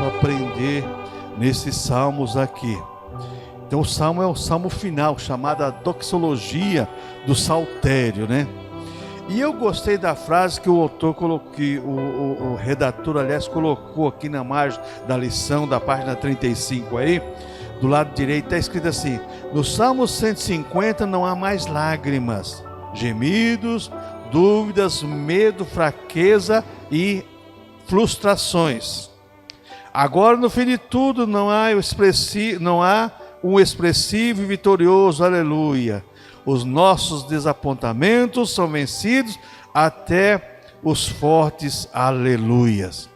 para aprender nesses salmos aqui. Então o salmo é o salmo final, chamado a doxologia do saltério, né? E eu gostei da frase que o autor colocou, que o redator, aliás, colocou aqui na margem da lição, da página 35 aí, do lado direito, está escrito assim: no Salmo 150 não há mais lágrimas, gemidos, dúvidas, medo, fraqueza e frustrações. Agora, no fim de tudo, não há um expressivo e vitorioso aleluia. Os nossos desapontamentos são vencidos até os fortes aleluias.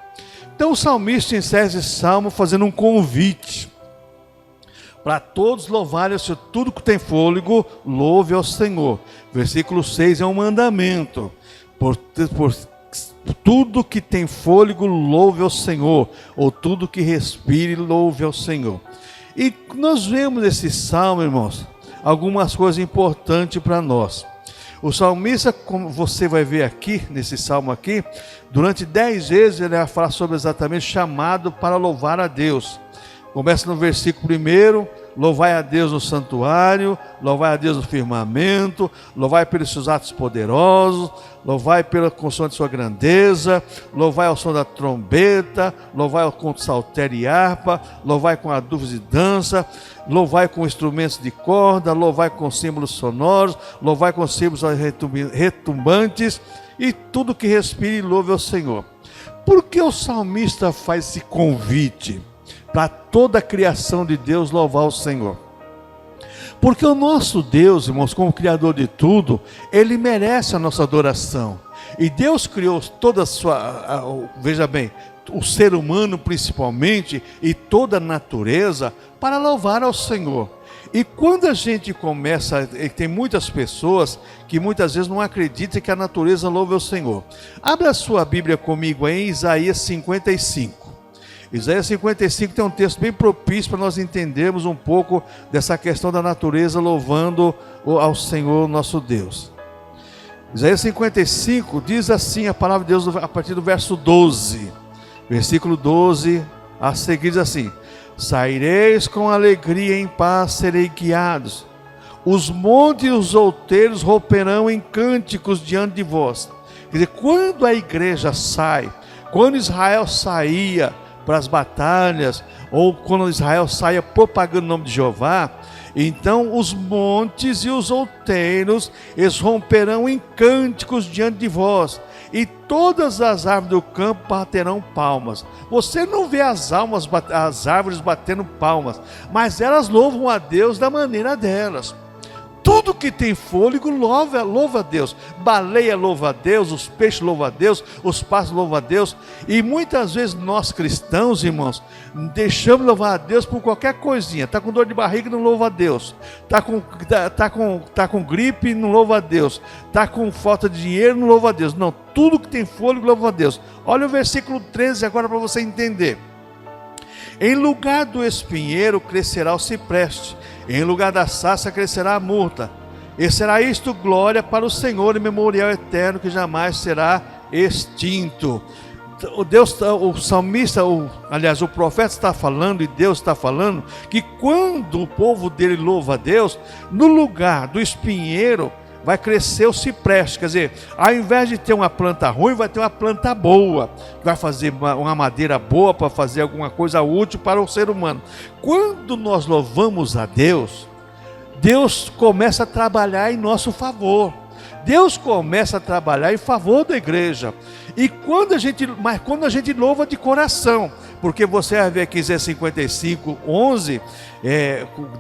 Então o salmista encerra esse salmo fazendo um convite para todos louvarem o Senhor. Tudo que tem fôlego, louve ao Senhor. Versículo 6 é um mandamento. Por tudo que tem fôlego, louve ao Senhor. Ou tudo que respire, louve ao Senhor. E nós vemos nesse salmo, irmãos, algumas coisas importantes para nós. O salmista, como você vai ver aqui, nesse salmo aqui, durante 10 vezes ele vai falar sobre exatamente chamado para louvar a Deus. Começa no versículo 1, louvai a Deus no santuário, louvai a Deus no firmamento, louvai pelos seus atos poderosos, louvai pela consoante de sua grandeza, louvai ao som da trombeta, louvai com saltério e harpa, louvai com adufes e dança, louvai com instrumentos de corda, louvai com símbolos sonoros, louvai com símbolos retumbantes, e tudo que respire louve ao Senhor. Por que o salmista faz esse convite para toda a criação de Deus louvar o Senhor? Porque o nosso Deus, irmãos, como Criador de tudo, Ele merece a nossa adoração. E Deus criou toda a sua, veja bem, o ser humano principalmente, e toda a natureza, para louvar ao Senhor. E quando a gente começa, tem muitas pessoas que muitas vezes não acreditam que a natureza louve ao Senhor. Abra a sua Bíblia comigo aí em Isaías 55. Isaías 55 tem um texto bem propício para nós entendermos um pouco dessa questão da natureza louvando ao Senhor nosso Deus. Isaías 55 diz assim a palavra de Deus a partir do verso 12. Versículo 12 a seguir diz assim: saireis com alegria, em paz serei guiados. Os montes e os outeiros romperão em cânticos diante de vós. Quer dizer, quando a igreja sai, quando Israel saía para as batalhas, ou quando Israel saia propagando o nome de Jeová, então os montes e os outeiros, eles romperão em cânticos diante de vós, e todas as árvores do campo baterão palmas. Você não vê as árvores batendo palmas, mas elas louvam a Deus da maneira delas. Tudo que tem fôlego louva a Deus. Baleia louva a Deus, os peixes louvam a Deus, os pássaros louvam a Deus. E muitas vezes nós cristãos, irmãos, deixamos de louvar a Deus por qualquer coisinha. Está com dor de barriga, não louva a Deus. Está com gripe, não louva a Deus. Está com falta de dinheiro, não louva a Deus. Não, tudo que tem fôlego louva a Deus. Olha o versículo 13 agora para você entender. Em lugar do espinheiro crescerá o cipreste, em lugar da sarça crescerá a murta, e será isto glória para o Senhor e memorial eterno que jamais será extinto. O salmista, aliás, o profeta está falando, e Deus está falando, que quando o povo dele louva a Deus, no lugar do espinheiro vai crescer o cipreste. Quer dizer, ao invés de ter uma planta ruim, vai ter uma planta boa, que vai fazer uma madeira boa para fazer alguma coisa útil para o ser humano. Quando nós louvamos a Deus, Deus começa a trabalhar em nosso favor. Deus começa a trabalhar em favor da igreja. E quando a gente louva de coração, porque você vai ver aqui em Isaías 55, 11,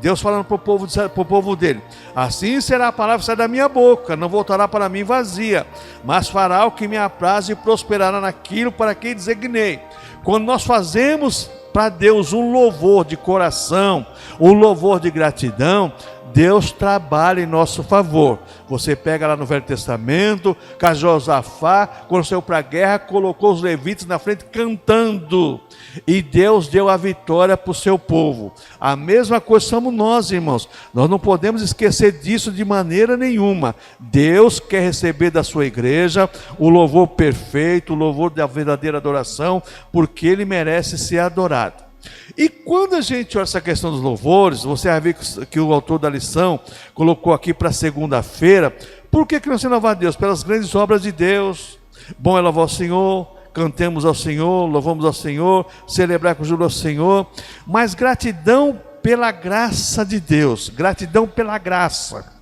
Deus falando para o povo dele: assim será a palavra que sai da minha boca, não voltará para mim vazia, mas fará o que me apraz e prosperará naquilo para que designei. Quando nós fazemos para Deus um louvor de coração, um louvor de gratidão, Deus trabalha em nosso favor. Você pega lá no Velho Testamento, que Josafá, quando saiu para a guerra, colocou os levitas na frente cantando, e Deus deu a vitória para o seu povo. A mesma coisa somos nós, irmãos. Nós não podemos esquecer disso de maneira nenhuma. Deus quer receber da sua igreja o louvor perfeito, o louvor da verdadeira adoração, porque Ele merece ser adorado. E quando a gente olha essa questão dos louvores, você vai ver que o autor da lição colocou aqui para segunda-feira. Por que nós temos que louvar a Deus? Pelas grandes obras de Deus. Bom é louvar o Senhor, cantemos ao Senhor, louvamos ao Senhor, celebrar com júbilo ao Senhor. Mas gratidão pela graça de Deus, gratidão pela graça.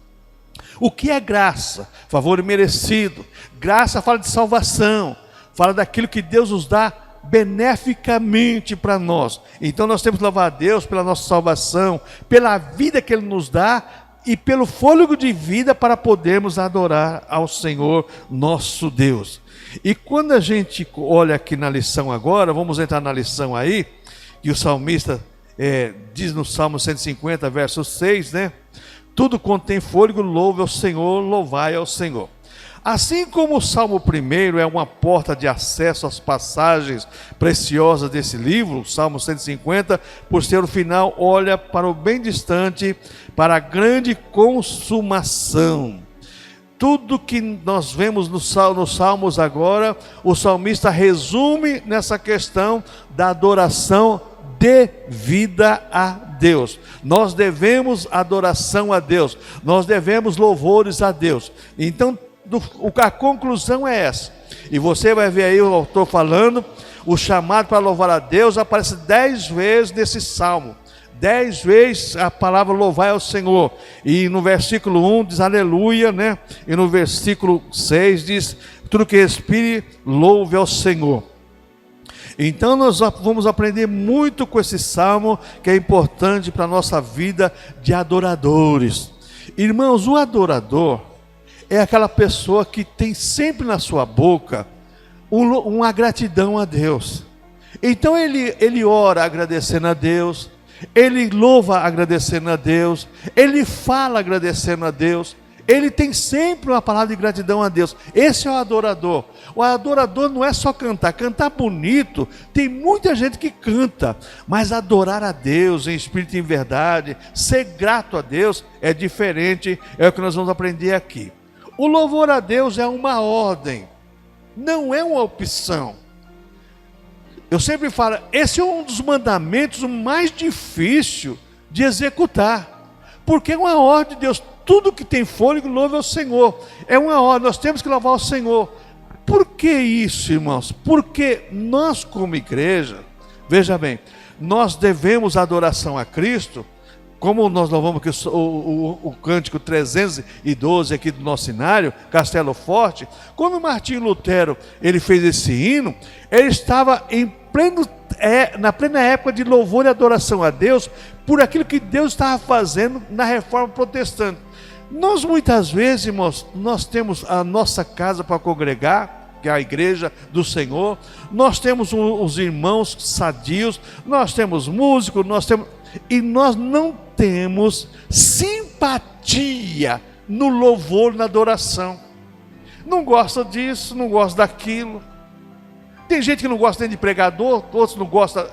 O que é graça? Favor imerecido. Graça fala de salvação, fala daquilo que Deus nos dá beneficamente para nós. Então nós temos que louvar a Deus pela nossa salvação, pela vida que Ele nos dá e pelo fôlego de vida para podermos adorar ao Senhor nosso Deus. E quando a gente olha aqui na lição agora, vamos entrar na lição aí, que o salmista diz no Salmo 150, verso 6, né? Tudo quanto tem fôlego, louve ao Senhor, louvai ao Senhor. Assim como o Salmo 1 é uma porta de acesso às passagens preciosas desse livro, o Salmo 150, por ser o final, olha para o bem distante, para a grande consumação. Tudo que nós vemos nos Salmos agora, o salmista resume nessa questão da adoração devida a Deus. Nós devemos adoração a Deus, nós devemos louvores a Deus. Então, a conclusão é essa, e você vai ver aí o autor falando, o chamado para louvar a Deus aparece 10 vezes nesse salmo, 10 vezes a palavra louvar ao Senhor, e no versículo 1 diz aleluia, né? E no versículo 6 diz, tudo que respire, louve ao Senhor. Então nós vamos aprender muito com esse salmo, que é importante para a nossa vida de adoradores. Irmãos, o adorador é aquela pessoa que tem sempre na sua boca uma gratidão a Deus. Então ele ora agradecendo a Deus, ele louva agradecendo a Deus, ele fala agradecendo a Deus, ele tem sempre uma palavra de gratidão a Deus. Esse é o adorador. O adorador não é só cantar bonito, tem muita gente que canta, mas adorar a Deus em espírito e em verdade, ser grato a Deus é diferente, é o que nós vamos aprender aqui. O louvor a Deus é uma ordem, não é uma opção. Eu sempre falo, esse é um dos mandamentos mais difícil de executar, porque é uma ordem de Deus. Tudo que tem fôlego, louve ao Senhor. É uma ordem, nós temos que louvar ao Senhor. Por que isso, irmãos? Porque nós como igreja, veja bem, nós devemos adoração a Cristo, como nós louvamos aqui o cântico 312 aqui do nosso cenário, Castelo Forte. Quando Martinho Lutero ele fez esse hino, ele estava na plena época de louvor e adoração a Deus, por aquilo que Deus estava fazendo na reforma protestante. Nós muitas vezes, irmãos, nós temos a nossa casa para congregar, que é a igreja do Senhor, nós temos os irmãos sadios, nós temos músicos, e nós não temos simpatia no louvor, na adoração. Não gosta disso, não gosta daquilo. Tem gente que não gosta nem de pregador, outros não gostam.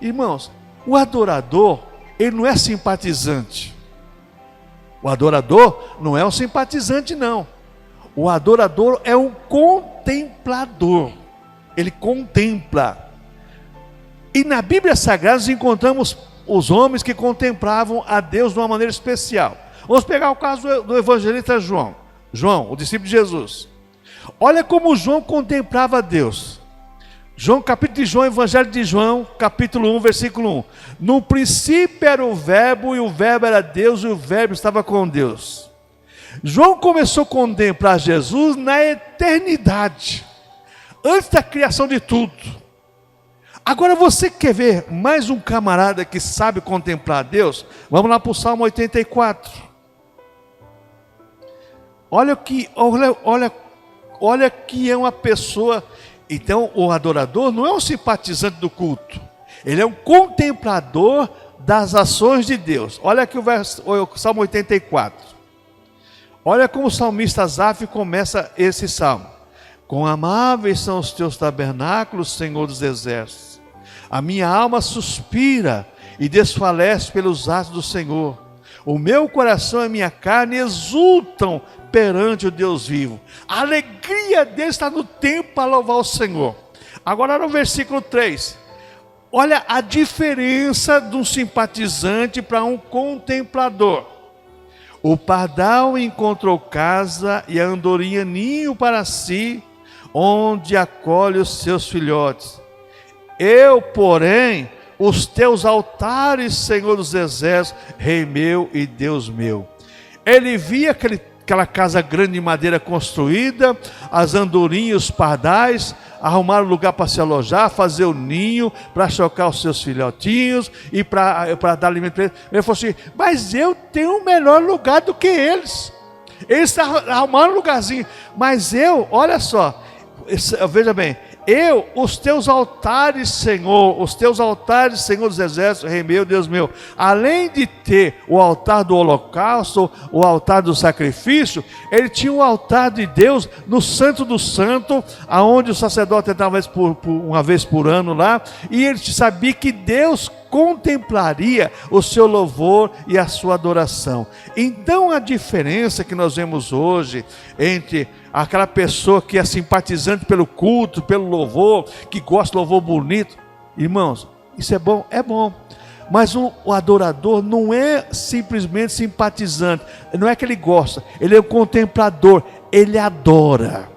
Irmãos, o adorador, ele não é simpatizante. O adorador não é um simpatizante, não. O adorador é um contemplador. Ele contempla. E na Bíblia Sagrada nós encontramos os homens que contemplavam a Deus de uma maneira especial. Vamos pegar o caso do evangelista João. João, o discípulo de Jesus. Olha como João contemplava a Deus. Capítulo de João, Evangelho de João, capítulo 1, versículo 1. No princípio era o verbo, e o verbo era Deus, e o verbo estava com Deus. João começou a contemplar Jesus na eternidade, antes da criação de tudo. Agora você quer ver mais um camarada que sabe contemplar Deus? Vamos lá para o Salmo 84. Olha que é uma pessoa. Então o adorador não é um simpatizante do culto, ele é um contemplador das ações de Deus. Olha aqui o Salmo 84. Olha como o salmista Asaf começa esse salmo. Quão amáveis são os teus tabernáculos, Senhor dos exércitos. A minha alma suspira e desfalece pelos atos do Senhor. O meu coração e a minha carne exultam perante o Deus vivo. A alegria dele está no templo para louvar o Senhor. Agora no versículo 3. Olha a diferença de um simpatizante para um contemplador. O pardal encontrou casa e a andorinha ninho para si, onde acolhe os seus filhotes. Eu, porém, os teus altares, Senhor dos exércitos, Rei meu e Deus meu. Ele via aquela casa grande de madeira construída, as andorinhas, os pardais, arrumar um lugar para se alojar, fazer o ninho, para chocar os seus filhotinhos e para dar alimento para eles. Ele falou assim, mas eu tenho um melhor lugar do que eles. Eles estão arrumando um lugarzinho, mas eu, olha só, veja bem, os teus altares, Senhor dos exércitos, Rei meu, Deus meu, além de ter o altar do holocausto, o altar do sacrifício, ele tinha o altar de Deus no Santo do Santo, aonde o sacerdote entrava uma vez por ano lá, e ele sabia que Deus contemplaria o seu louvor e a sua adoração. Então a diferença que nós vemos hoje entre aquela pessoa que é simpatizante pelo culto, pelo louvor, que gosta de louvor bonito, irmãos, isso é bom? É bom. Mas o adorador não é simplesmente simpatizante, não é que ele gosta, ele é o contemplador, ele adora.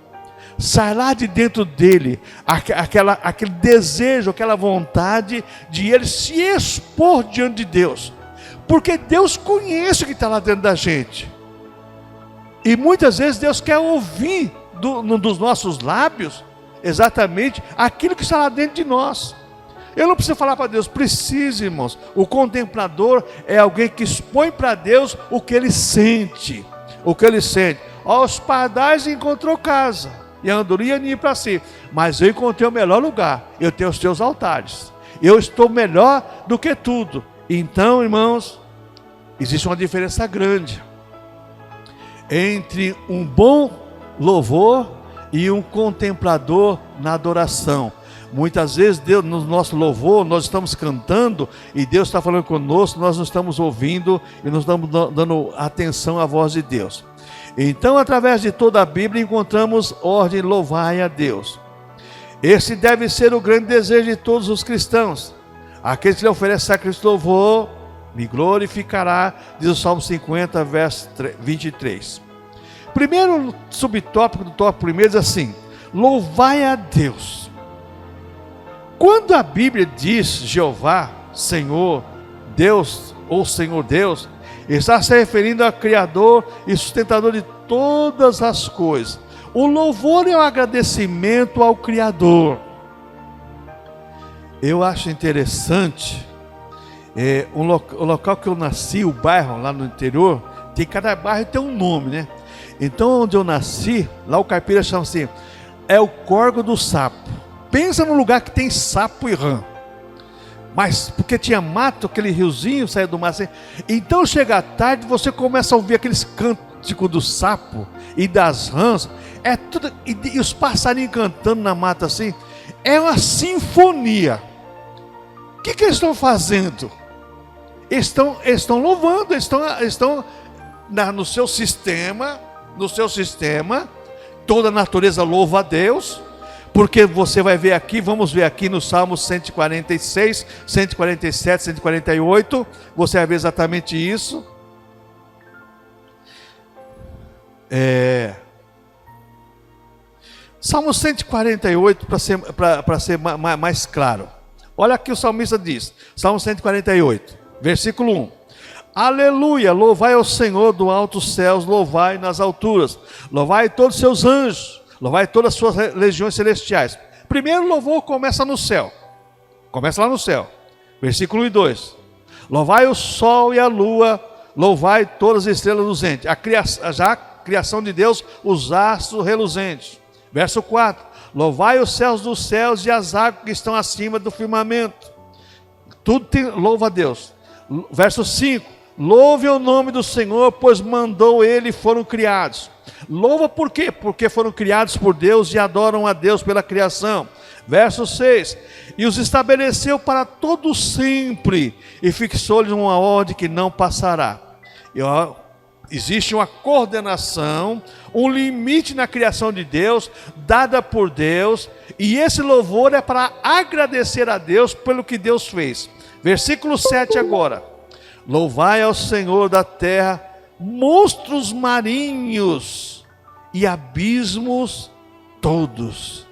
Sai lá de dentro dele aquele desejo, aquela vontade de ele se expor diante de Deus, porque Deus conhece o que está lá dentro da gente, e muitas vezes Deus quer ouvir dos nossos lábios exatamente aquilo que está lá dentro de nós. Eu não preciso falar para Deus, precisa, irmãos. O contemplador é alguém que expõe para Deus o que ele sente, Os pardais encontrou casa e a andorinha ninho para si, mas eu encontrei o melhor lugar, eu tenho os teus altares, eu estou melhor do que tudo. Então, irmãos, existe uma diferença grande entre um bom louvor e um contemplador na adoração. Muitas vezes Deus, no nosso louvor, nós estamos cantando e Deus está falando conosco, nós não estamos ouvindo e não estamos dando atenção à voz de Deus. Então, através de toda a Bíblia, encontramos ordem, louvai a Deus. Esse deve ser o grande desejo de todos os cristãos. Aquele que lhe oferece sacrifício de louvor, me glorificará, diz o Salmo 50, verso 23. Primeiro subtópico do tópico primeiro diz assim, louvai a Deus. Quando a Bíblia diz Jeová, Senhor, Deus ou Senhor Deus, está se referindo ao Criador e sustentador de todas as coisas. O louvor é um agradecimento ao Criador. Eu acho interessante, o local que eu nasci, o bairro lá no interior, cada bairro tem um nome, né? Então, onde eu nasci, lá o caipira chama assim, é o Córrego do Sapo. Pensa num lugar que tem sapo e rã. Mas porque tinha mato, aquele riozinho saía do mar assim. Então chega à tarde, você começa a ouvir aqueles cânticos do sapo e das rãs, tudo, e os passarinhos cantando na mata assim, é uma sinfonia. O que eles estão fazendo? Estão louvando, estão no seu sistema, toda a natureza louva a Deus. Porque você vai ver aqui, vamos ver aqui no Salmo 146, 147, 148, você vai ver exatamente isso. Salmo 148, para ser mais claro. Olha aqui o salmista diz, Salmo 148, versículo 1. Aleluia, louvai ao Senhor do alto céus, louvai nas alturas, louvai todos os seus anjos, louvai todas as suas legiões celestiais. Primeiro louvor começa no céu. Começa lá no céu. Versículo 1 e 2. Louvai o sol e a lua, louvai todas as estrelas luzentes. Já a criação de Deus, os astros reluzentes. Verso 4. Louvai os céus dos céus e as águas que estão acima do firmamento. Tudo louva a Deus. Verso 5: louve o nome do Senhor, pois mandou ele e foram criados. Louva por quê? Porque foram criados por Deus e adoram a Deus pela criação. Verso 6: e os estabeleceu para todo sempre, e fixou-lhes uma ordem que não passará. Existe uma coordenação, um limite na criação de Deus, dada por Deus, e esse louvor é para agradecer a Deus pelo que Deus fez. Versículo 7 agora: louvai ao Senhor da terra, monstros marinhos e abismos todos.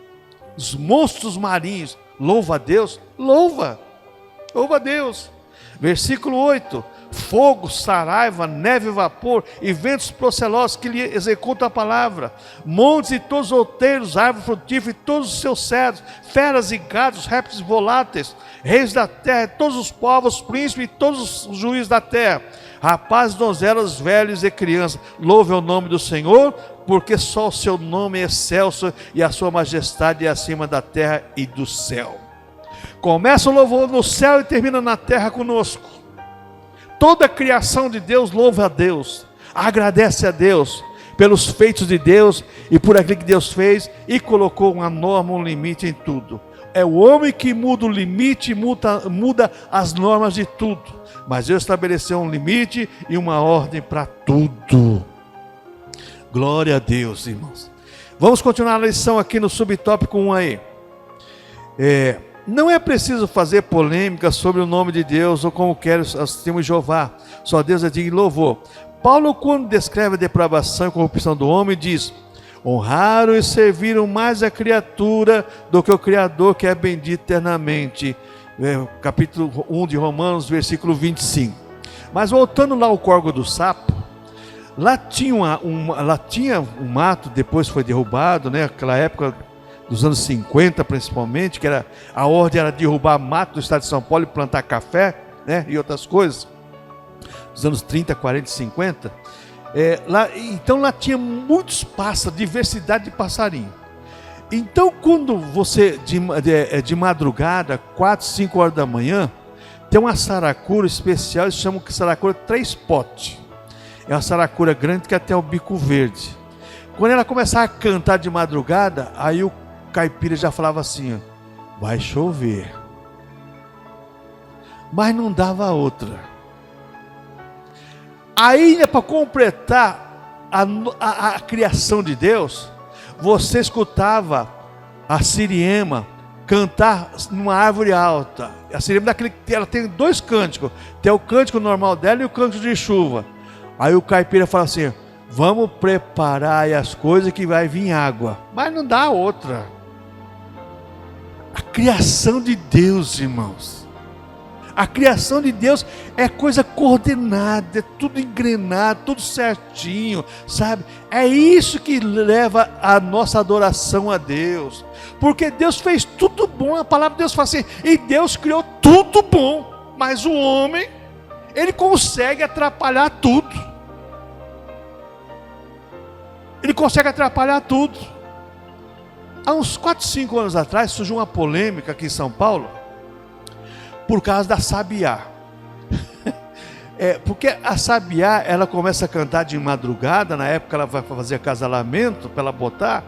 Os monstros marinhos, louva a Deus, louva a Deus. Versículo 8: fogo, saraiva, neve e vapor, e ventos procelosos que lhe executam a palavra, montes e todos os outeiros, árvores frutíferas e todos os seus cedros, feras e gados, répteis voláteis, reis da terra, todos os povos, príncipes e todos os juízes da terra, rapazes, donzelas, velhos e crianças, louve o nome do Senhor, porque só o seu nome é excelso e a sua majestade é acima da terra e do céu. Começa o louvor no céu e termina na terra conosco. Toda a criação de Deus louva a Deus, agradece a Deus pelos feitos de Deus e por aquilo que Deus fez e colocou uma norma, um limite em tudo. É o homem que muda o limite, muda as normas de tudo, mas Deus estabeleceu um limite e uma ordem para tudo. Glória a Deus, irmãos. Vamos continuar a lição aqui no subtópico 1 aí. Não é preciso fazer polêmica sobre o nome de Deus ou como quer os testemunhos de Jeová. Só Deus é digno de louvor. Paulo, quando descreve a depravação e corrupção do homem, diz: honraram e serviram mais a criatura do que o Criador, que é bendito eternamente. Capítulo 1 de Romanos, versículo 25. Mas voltando lá ao Córrego do Sapo, lá tinha um mato, depois foi derrubado, né? Aquela época dos anos 50 principalmente, que a ordem era derrubar mato do estado de São Paulo e plantar café, né? E outras coisas, dos anos 30, 40 e 50. Então lá tinha muitos pássaros, diversidade de passarinho. Então quando você, de madrugada, 4, 5 horas da manhã, tem uma saracura especial, eles chamam de saracura 3 potes. É uma saracura grande que até o bico verde. Quando ela começava a cantar de madrugada, aí o caipira já falava assim: vai chover. Mas não dava outra. Aí, para completar a criação de Deus, você escutava a siriema cantar numa árvore alta. A siriema ela tem 2 cânticos. Tem o cântico normal dela e o cântico de chuva. Aí o caipira fala assim: vamos preparar aí as coisas que vai vir água. Mas não dá outra. A criação de Deus, irmãos. A criação de Deus é coisa coordenada, é tudo engrenado, tudo certinho, sabe? É isso que leva a nossa adoração a Deus. Porque Deus fez tudo bom. A palavra de Deus fala assim: e Deus criou tudo bom. Mas o homem, ele consegue atrapalhar tudo. Ele consegue atrapalhar tudo. Há uns 4, 5 anos atrás surgiu uma polêmica aqui em São Paulo por causa da sabiá. Porque a sabiá, ela começa a cantar de madrugada. Na época ela vai fazer acasalamento para ela botar,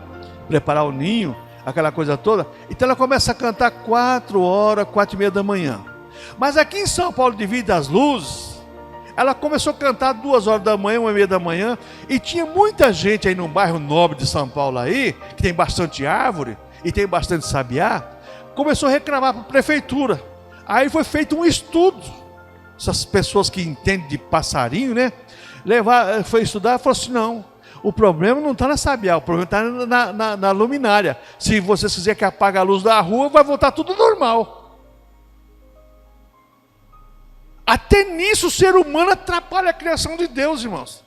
preparar o ninho, aquela coisa toda. Então ela começa a cantar 4 horas, 4 e meia da manhã. Mas aqui em São Paulo, devido às luzes, ela começou a cantar 2 horas da manhã, 1 e meia da manhã. E tinha muita gente aí no bairro nobre de São Paulo aí, que tem bastante árvore e tem bastante sabiá, começou a reclamar para a prefeitura. Aí foi feito um estudo. Essas pessoas que entendem de passarinho, né? Foi estudar e falou assim: não, o problema não está na sabiá, o problema está na luminária. Se vocês quiserem que apague a luz da rua, vai voltar tudo normal. Até nisso o ser humano atrapalha a criação de Deus, irmãos.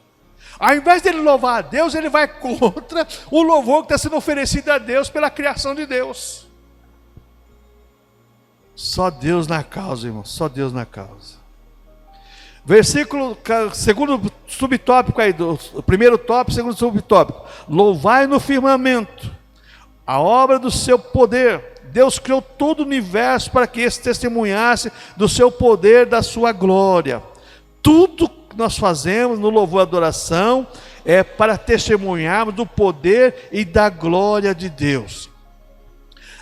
Ao invés dele louvar a Deus, ele vai contra o louvor que está sendo oferecido a Deus pela criação de Deus. Só Deus na causa, irmão, só Deus na causa. Versículo, segundo subtópico aí, primeiro tópico, segundo subtópico: louvai no firmamento a obra do seu poder, Deus criou todo o universo para que esse testemunhasse do seu poder, da sua glória. Tudo que nós fazemos no louvor e adoração é para testemunharmos do poder e da glória de Deus.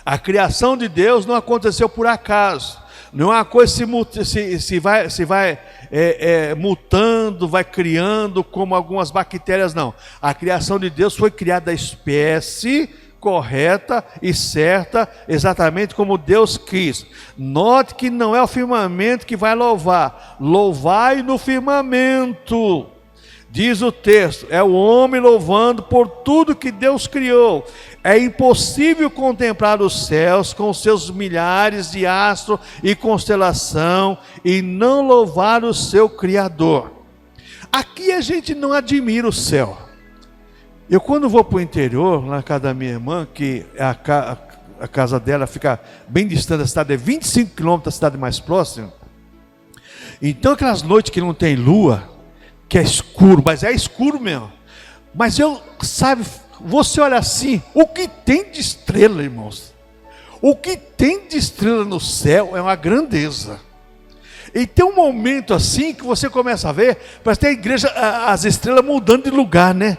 A criação de Deus não aconteceu por acaso. Não é uma coisa se vai mutando, vai criando como algumas bactérias, não. A criação de Deus foi criada a espécie correta e certa, exatamente como Deus quis. Note que não é o firmamento que vai louvar. Louvai no firmamento. Diz o texto, é o homem louvando por tudo que Deus criou. É impossível contemplar os céus com seus milhares de astros e constelação e não louvar o seu Criador. Aqui a gente não admira o céu. Eu quando vou para o interior, na casa da minha irmã, que a casa dela fica bem distante da cidade, é 25 quilômetros da cidade mais próxima. Então aquelas noites que não tem lua, que é escuro, mas é escuro mesmo. Mas você olha assim, o que tem de estrela, irmãos? O que tem de estrela no céu é uma grandeza. E tem um momento assim que você começa a ver, parece que a igreja, as estrelas mudando de lugar, né?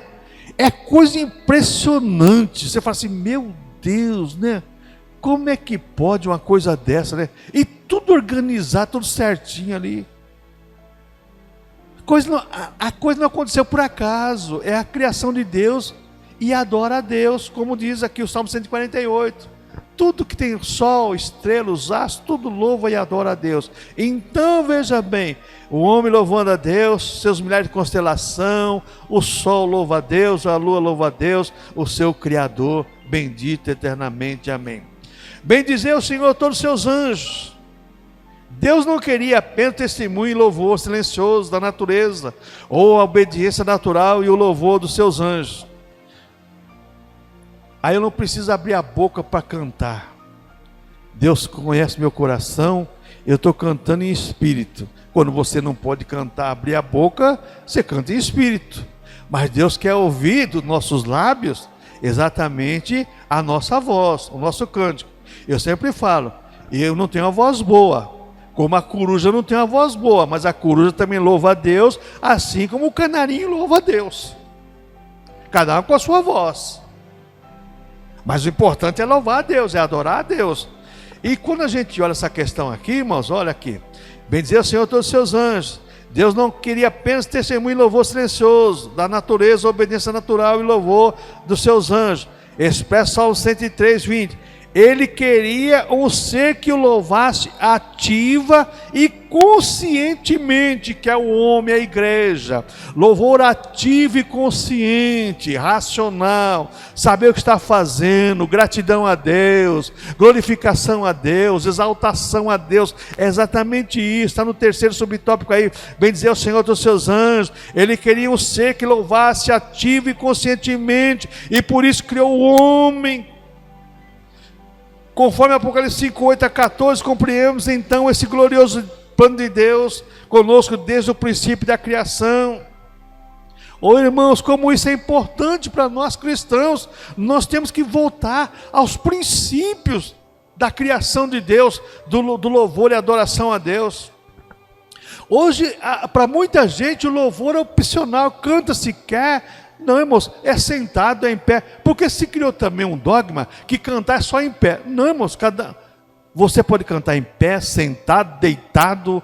É coisa impressionante. Você fala assim, meu Deus, né? Como é que pode uma coisa dessa, né? E tudo organizado, tudo certinho ali. A coisa não aconteceu por acaso, é a criação de Deus e adora a Deus, como diz aqui o Salmo 148. Tudo que tem sol, estrelas, astros, tudo louva e adora a Deus. Então veja bem, o homem louvando a Deus, seus milhares de constelação, o sol louva a Deus, a lua louva a Deus, o seu Criador, bendito eternamente, amém. Bendizer o Senhor todos os seus anjos. Deus não queria apenas testemunho e louvor silencioso da natureza, ou a obediência natural e o louvor dos seus anjos. Aí eu não preciso abrir a boca para cantar. Deus conhece meu coração, eu estou cantando em espírito. Quando você não pode cantar, abrir a boca, você canta em espírito. Mas Deus quer ouvir dos nossos lábios exatamente a nossa voz, o nosso cântico. Eu sempre falo, eu não tenho uma voz boa. Como a coruja não tem uma voz boa, mas a coruja também louva a Deus, assim como o canarinho louva a Deus. Cada um com a sua voz. Mas o importante é louvar a Deus, é adorar a Deus. E quando a gente olha essa questão aqui, irmãos, olha aqui. Bendizer o Senhor todos os seus anjos. Deus não queria apenas testemunho e louvor silencioso da natureza, obediência natural e louvor dos seus anjos. Expressa Salmo 103, 20. Ele queria um ser que o louvasse ativa e conscientemente, que é o homem, a igreja. Louvor ativo e consciente, racional, saber o que está fazendo, gratidão a Deus, glorificação a Deus, exaltação a Deus. É exatamente isso, está no terceiro subtópico aí, bendizer o Senhor dos seus anjos. Ele queria um ser que louvasse ativo e conscientemente, e por isso criou o homem. Conforme Apocalipse 5:8-14, compreendemos então esse glorioso plano de Deus conosco desde o princípio da criação. Irmãos, como isso é importante para nós cristãos, nós temos que voltar aos princípios da criação de Deus, do louvor e adoração a Deus. Hoje, para muita gente, o louvor é opcional, canta se quer. Não, irmãos, é sentado, é em pé. Porque se criou também um dogma que cantar é só em pé. Não, irmãos, você pode cantar em pé, sentado, deitado.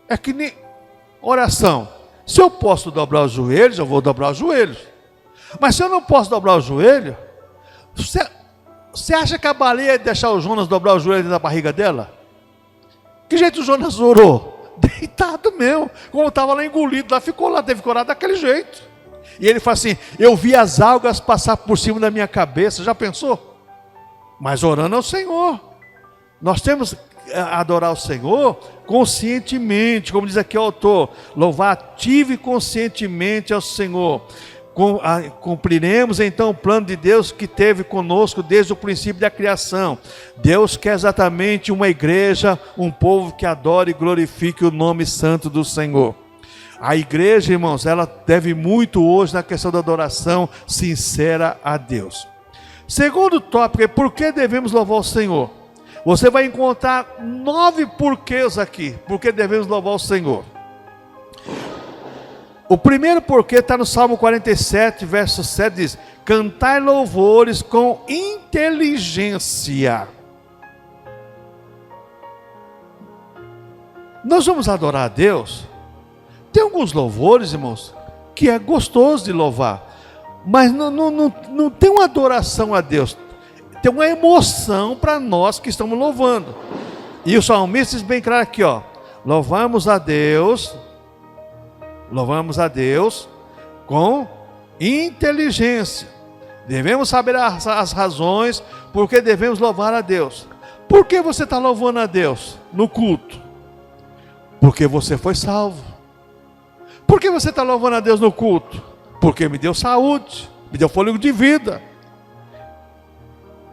É que nem oração. Se eu posso dobrar os joelhos, eu vou dobrar os joelhos. Mas se eu não posso dobrar o joelho, você acha que a baleia ia deixar o Jonas dobrar o joelho dentro da barriga dela? Que jeito o Jonas orou? Deitado mesmo. Como estava lá engolido, lá ficou lá, teve que orar daquele jeito. E ele fala assim, eu vi as algas passar por cima da minha cabeça, já pensou? Mas orando ao Senhor. Nós temos que adorar o Senhor conscientemente, como diz aqui o autor, louvar ativo e conscientemente ao Senhor. Cumpriremos então o plano de Deus que teve conosco desde o princípio da criação. Deus quer exatamente uma igreja, um povo que adore e glorifique o nome santo do Senhor. A igreja, irmãos, ela deve muito hoje na questão da adoração sincera a Deus. Segundo tópico é por que devemos louvar o Senhor. Você vai encontrar 9 porquês aqui, por que devemos louvar o Senhor. O primeiro porquê está no Salmo 47, verso 7, diz: cantai louvores com inteligência. Nós vamos adorar a Deus. Tem alguns louvores, irmãos, que é gostoso de louvar, mas não tem uma adoração a Deus, tem uma emoção para nós que estamos louvando. E o salmista diz bem claro aqui, ó: louvamos a Deus com inteligência. Devemos saber as razões porque devemos louvar a Deus. Por que você está louvando a Deus no culto? Porque você foi salvo. Por que você está louvando a Deus no culto? Porque me deu saúde, me deu fôlego de vida.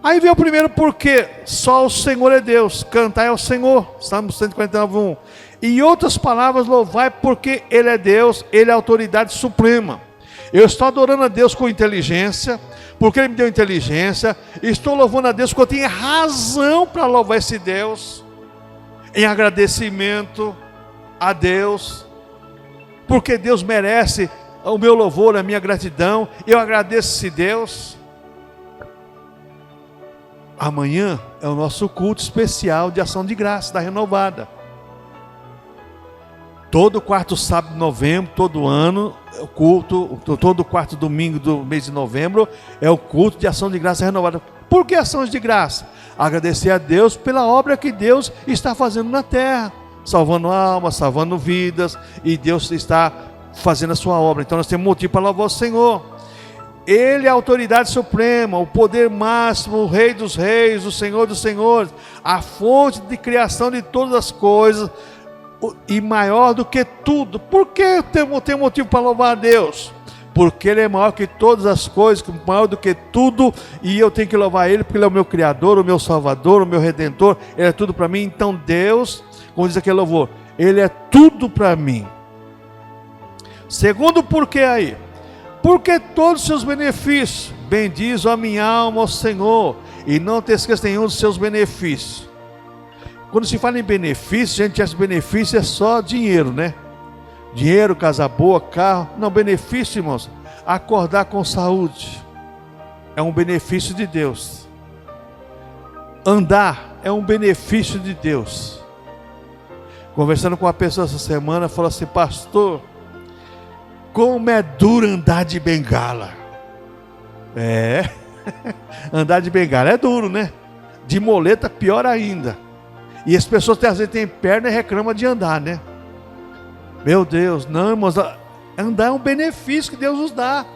Aí vem o primeiro porquê: só o Senhor é Deus, cantai ao Senhor, Salmo 149:1. Em outras palavras, louvai porque Ele é Deus, Ele é a autoridade suprema. Eu estou adorando a Deus com inteligência, porque Ele me deu inteligência. Estou louvando a Deus porque eu tenho razão para louvar esse Deus, em agradecimento a Deus, porque Deus merece o meu louvor, a minha gratidão. Eu agradeço esse Deus. Amanhã é o nosso culto especial de ação de graça da Renovada. Todo quarto sábado de novembro, todo ano, o culto, todo quarto domingo do mês de novembro, é o culto de ação de graça renovada. Por que ações de graça? Agradecer a Deus pela obra que Deus está fazendo na terra, salvando almas, salvando vidas, e Deus está fazendo a sua obra. Então nós temos motivo para louvar o Senhor. Ele é a autoridade suprema, o poder máximo, o Rei dos reis, o Senhor dos senhores, a fonte de criação de todas as coisas, e maior do que tudo. Por que tem motivo para louvar a Deus? Porque Ele é maior que todas as coisas, maior do que tudo, e eu tenho que louvar Ele, porque Ele é o meu Criador, o meu Salvador, o meu Redentor. Ele é tudo para mim. Então Deus, como diz aquele louvor, Ele é tudo para mim. Segundo porquê aí: porque todos os seus benefícios, bendiz a minha alma ao Senhor, e não te esqueça nenhum dos seus benefícios. Quando se fala em benefício, a gente acha que benefício é só dinheiro, né? Dinheiro, casa boa, carro. Não, benefício, irmãos, acordar com saúde é um benefício de Deus. Andar é um benefício de Deus. Conversando com uma pessoa essa semana, falou assim: pastor, como é duro andar de bengala. Andar de bengala é duro, né? De moleta pior ainda. E as pessoas às vezes têm perna e reclamam de andar, né? Meu Deus, não, irmãos, andar é um benefício que Deus nos dá.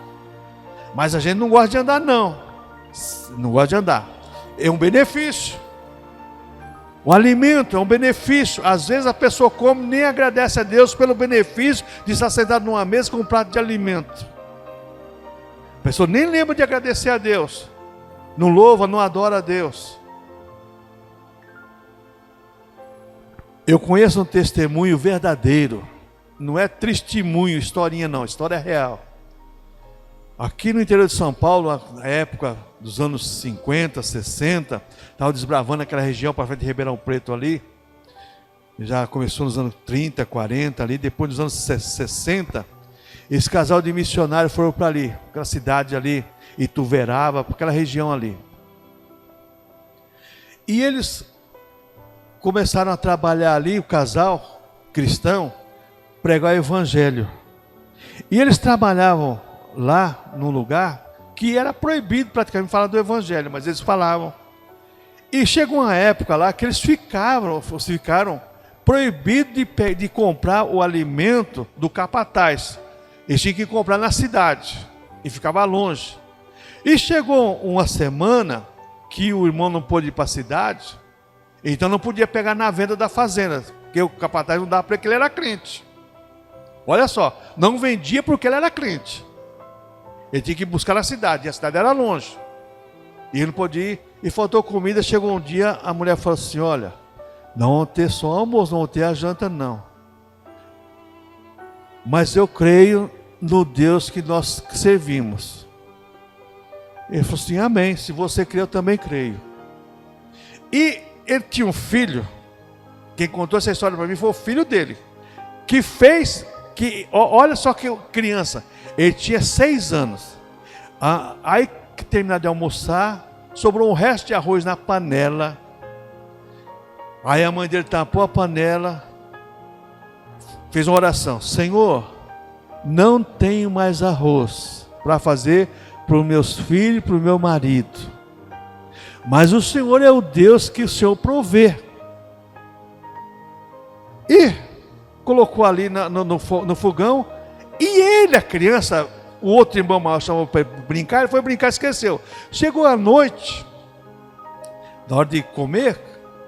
Mas a gente não gosta de andar, não. Não gosta de andar. É um benefício. O alimento é um benefício. Às vezes a pessoa come e nem agradece a Deus pelo benefício de estar sentado numa mesa com um prato de alimento. A pessoa nem lembra de agradecer a Deus. Não louva, não adora a Deus. Eu conheço um testemunho verdadeiro. Não é testemunho, historinha não, história real. Aqui no interior de São Paulo, na época dos anos 50, 60, estava desbravando aquela região para frente de Ribeirão Preto ali. Já começou nos anos 30, 40 ali, depois dos anos 60, esse casal de missionários foram para ali, aquela cidade ali, Ituverava, para aquela região ali. E eles começaram a trabalhar ali, o casal cristão, pregar o evangelho. E eles trabalhavam lá num lugar que era proibido praticamente falar do evangelho, mas eles falavam. E chegou uma época lá que eles ficaram proibidos de comprar o alimento do capataz. Eles tinham que comprar na cidade e ficava longe. E chegou uma semana que o irmão não pôde ir para a cidade, então não podia pegar na venda da fazenda, porque o capataz não dava para ele, que ele era crente. Olha só, não vendia porque ele era crente. Ele tinha que buscar na cidade, e a cidade era longe. E ele não podia ir, e faltou comida. Chegou um dia, a mulher falou assim: olha, não vão ter só almoço, não vão ter a janta não. Mas eu creio no Deus que nós servimos. Ele falou assim, amém, se você crê, eu também creio. E ele tinha um filho, quem contou essa história para mim foi o filho dele, que fez, olha só que criança, ele tinha 6 anos. Aí que terminar de almoçar, sobrou um resto de arroz na panela. Aí a mãe dele tampou a panela, fez uma oração, Senhor, não tenho mais arroz para fazer para os meus filhos, para o meu marido, mas o Senhor é o Deus que o Senhor provê. E colocou ali no fogão, e ele, a criança, o outro irmão maior chamou para brincar, ele foi brincar e esqueceu. Chegou a noite, na hora de comer,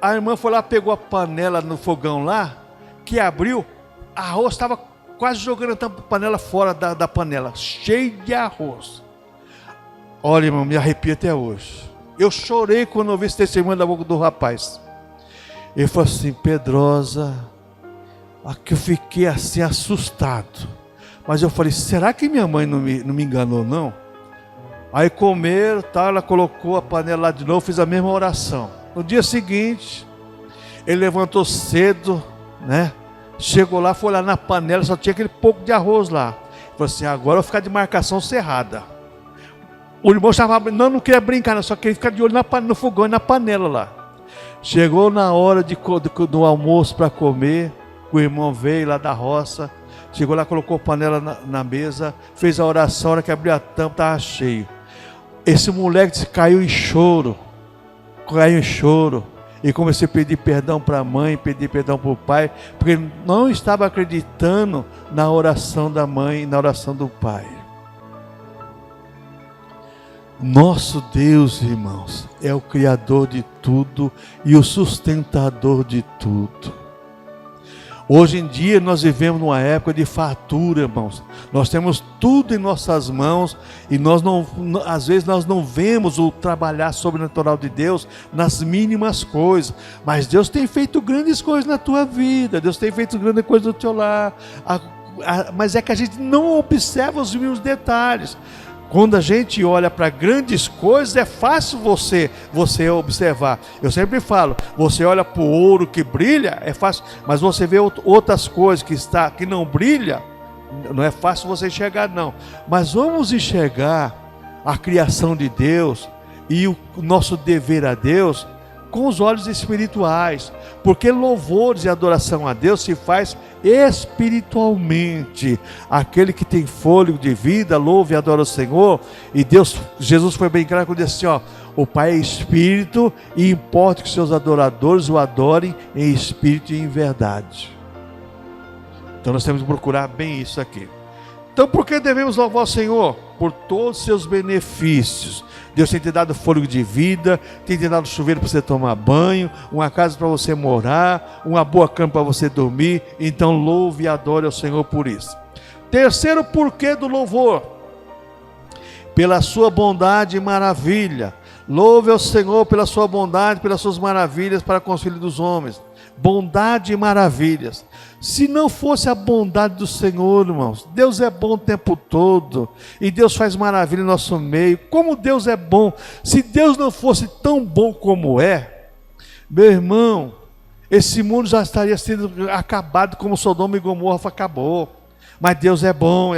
a irmã foi lá, pegou a panela no fogão lá, que abriu, arroz estava quase jogando a panela fora da panela, cheio de arroz. Olha, irmão, me arrepio até hoje. Eu chorei quando ouvi esse testemunho da boca do rapaz. Ele falou assim, Pedrosa, aqui eu fiquei assim assustado. Mas eu falei, será que minha mãe não me enganou não? Aí comeram, tá, ela colocou a panela lá de novo, fez a mesma oração. No dia seguinte, ele levantou cedo, né? Chegou lá, foi lá na panela, só tinha aquele pouco de arroz lá. Ele falou assim, agora eu vou ficar de marcação cerrada. O irmão chamava, não queria brincar, não, só queria ficar de olho no fogão e na panela lá. Chegou na hora do almoço para comer, o irmão veio lá da roça, chegou lá, colocou a panela na mesa, fez a oração, a hora que abriu a tampa, estava cheio. Esse moleque caiu em choro, e comecei a pedir perdão para a mãe, pedir perdão para o pai, porque ele não estava acreditando na oração da mãe e na oração do pai. Nosso Deus, irmãos, é o Criador de tudo e o sustentador de tudo. Hoje em dia nós vivemos numa época de fartura, irmãos. Nós temos tudo em nossas mãos e às vezes nós não vemos o trabalhar sobrenatural de Deus nas mínimas coisas. Mas Deus tem feito grandes coisas na tua vida, Deus tem feito grandes coisas no teu lar. Mas é que a gente não observa os mínimos detalhes. Quando a gente olha para grandes coisas, é fácil você observar. Eu sempre falo, você olha para o ouro que brilha, é fácil, mas você vê outras coisas que não brilha, não é fácil você enxergar não. Mas vamos enxergar a criação de Deus e o nosso dever a Deus com os olhos espirituais, porque louvores e adoração a Deus se faz espiritualmente. Aquele que tem fôlego de vida, louve e adora o Senhor. E Jesus foi bem claro quando disse assim, ó, o Pai é espírito e importa que seus adoradores o adorem em espírito e em verdade. Então nós temos que procurar bem isso aqui. Então por que devemos louvar o Senhor? Por todos os seus benefícios. Deus tem te dado fôlego de vida, tem te dado chuveiro para você tomar banho, uma casa para você morar, uma boa cama para você dormir. Então louve e adore ao Senhor por isso. Terceiro porquê do louvor: pela sua bondade e maravilha. Louve ao Senhor pela sua bondade, pelas suas maravilhas para com os filhos dos homens. Bondade e maravilhas. Se não fosse a bondade do Senhor, irmãos, Deus é bom o tempo todo, e Deus faz maravilha no nosso meio. Como Deus é bom! Se Deus não fosse tão bom como é, meu irmão, esse mundo já estaria sendo acabado como Sodoma e Gomorra acabou. Mas Deus é bom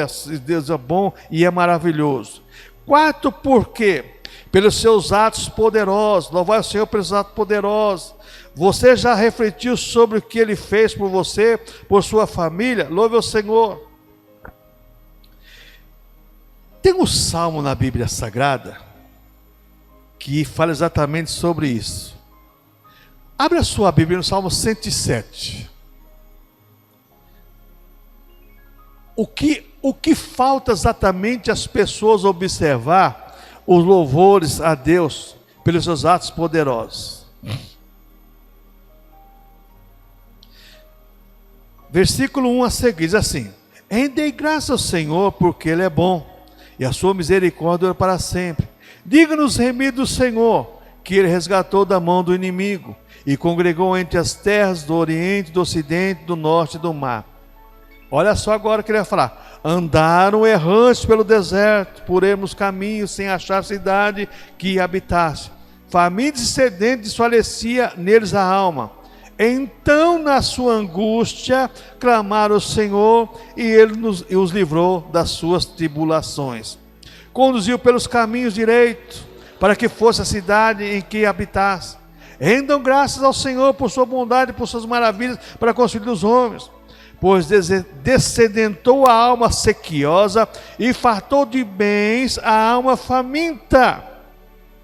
e é maravilhoso. Quarto porquê: pelos seus atos poderosos. Louvar o Senhor pelos atos poderosos. Você já refletiu sobre o que Ele fez por você, por sua família? Louve o Senhor. Tem um salmo na Bíblia Sagrada que fala exatamente sobre isso. Abre a sua Bíblia no Salmo 107. O que falta exatamente as pessoas observar os louvores a Deus pelos seus atos poderosos? Versículo 1 a seguir diz assim: rendei graça ao Senhor, porque Ele é bom, e a sua misericórdia dura para sempre. Diga-nos remir do Senhor, que Ele resgatou da mão do inimigo, e congregou entre as terras do oriente, do ocidente, do norte e do mar. Olha só agora o que ele vai falar: Andaram errantes pelo deserto, por ermos caminhos, sem achar cidade que habitasse. Famintos e sedentes, desfalecia neles a alma. Então, na sua angústia, clamaram ao Senhor, e Ele os livrou das suas tribulações. Conduziu pelos caminhos direitos, para que fosse a cidade em que habitasse. Rendam graças ao Senhor por sua bondade e por suas maravilhas para construir os homens. Pois descedentou a alma sequiosa e fartou de bens a alma faminta.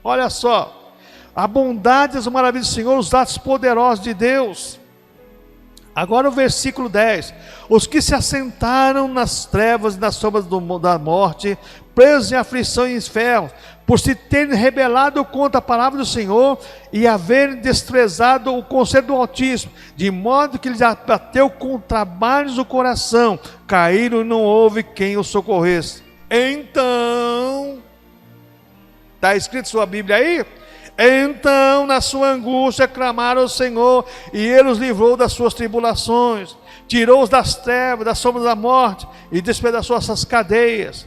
Olha só, a bondade e as maravilhas do Senhor, os atos poderosos de Deus. Agora o versículo 10. Os que se assentaram nas trevas e nas sombras da morte, presos em aflição e inferno, por se terem rebelado contra a palavra do Senhor e haverem desprezado o conselho do Altíssimo, de modo que lhes abateu com trabalhos o coração, caíram e não houve quem os socorresse. Então, está escrito sua Bíblia aí? Então, na sua angústia, clamaram ao Senhor, e Ele os livrou das suas tribulações, tirou-os das trevas, das sombras da morte, e despedaçou essas cadeias.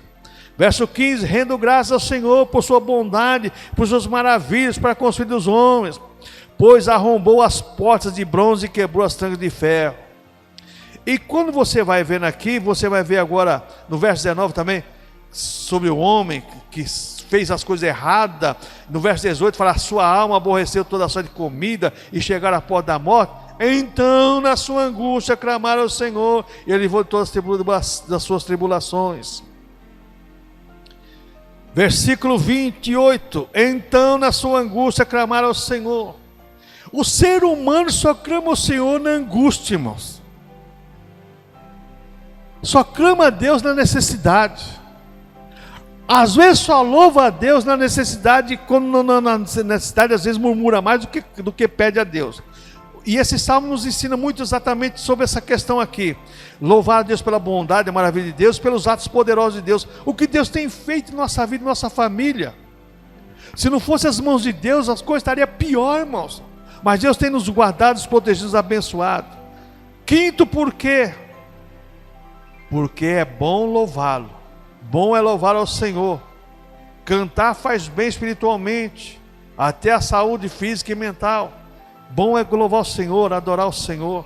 Verso 15, rendo graças ao Senhor por sua bondade, por suas maravilhas para construir os homens, pois arrombou as portas de bronze e quebrou as trancas de ferro. E quando você vai vendo aqui, você vai ver agora no verso 19 também, sobre o homem que fez as coisas erradas. No verso 18 fala, sua alma aborreceu toda a sorte de comida e chegaram à porta da morte. Então, na sua angústia, clamaram ao Senhor, e Ele livrou todas das suas tribulações. Versículo 28, então na sua angústia clamaram ao Senhor. O ser humano só clama ao Senhor na angústia, irmãos. Só clama a Deus na necessidade. Às vezes só louva a Deus na necessidade, quando na necessidade às vezes murmura mais do que pede a Deus. E esse salmo nos ensina muito exatamente sobre essa questão aqui. Louvar a Deus pela bondade, a maravilha de Deus, pelos atos poderosos de Deus. O que Deus tem feito em nossa vida, em nossa família. Se não fosse as mãos de Deus, as coisas estariam pior, irmãos. Mas Deus tem nos guardado, nos protegido, nos abençoado. Quinto porquê. Porque é bom louvá-lo. Bom é louvar ao Senhor. Cantar faz bem espiritualmente, até a saúde física e mental. Bom é louvar o Senhor, adorar o Senhor.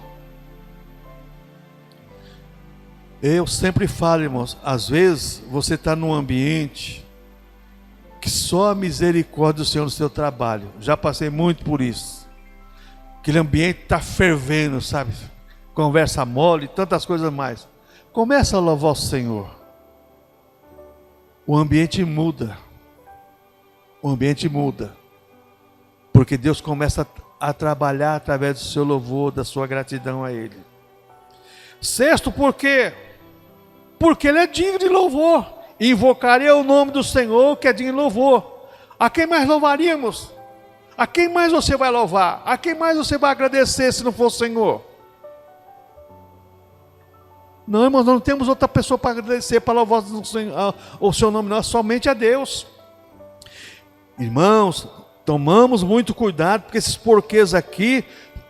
Eu sempre falo, irmãos, às vezes você está num ambiente que só a misericórdia do Senhor no seu trabalho. Já passei muito por isso. Aquele ambiente está fervendo, sabe? Conversa mole, tantas coisas mais. Começa a louvar o Senhor. O ambiente muda. O ambiente muda. Porque Deus começa a trabalhar através do seu louvor, da sua gratidão a Ele. Sexto, por quê? Porque Ele é digno de louvor. Invocarei o nome do Senhor, que é digno de louvor. A quem mais louvaríamos? A quem mais você vai louvar? A quem mais você vai agradecer se não for o Senhor? Não, irmãos, não temos outra pessoa para agradecer, para louvar o seu nome, não, somente a Deus. Irmãos, tomamos muito cuidado, porque esses porquês aqui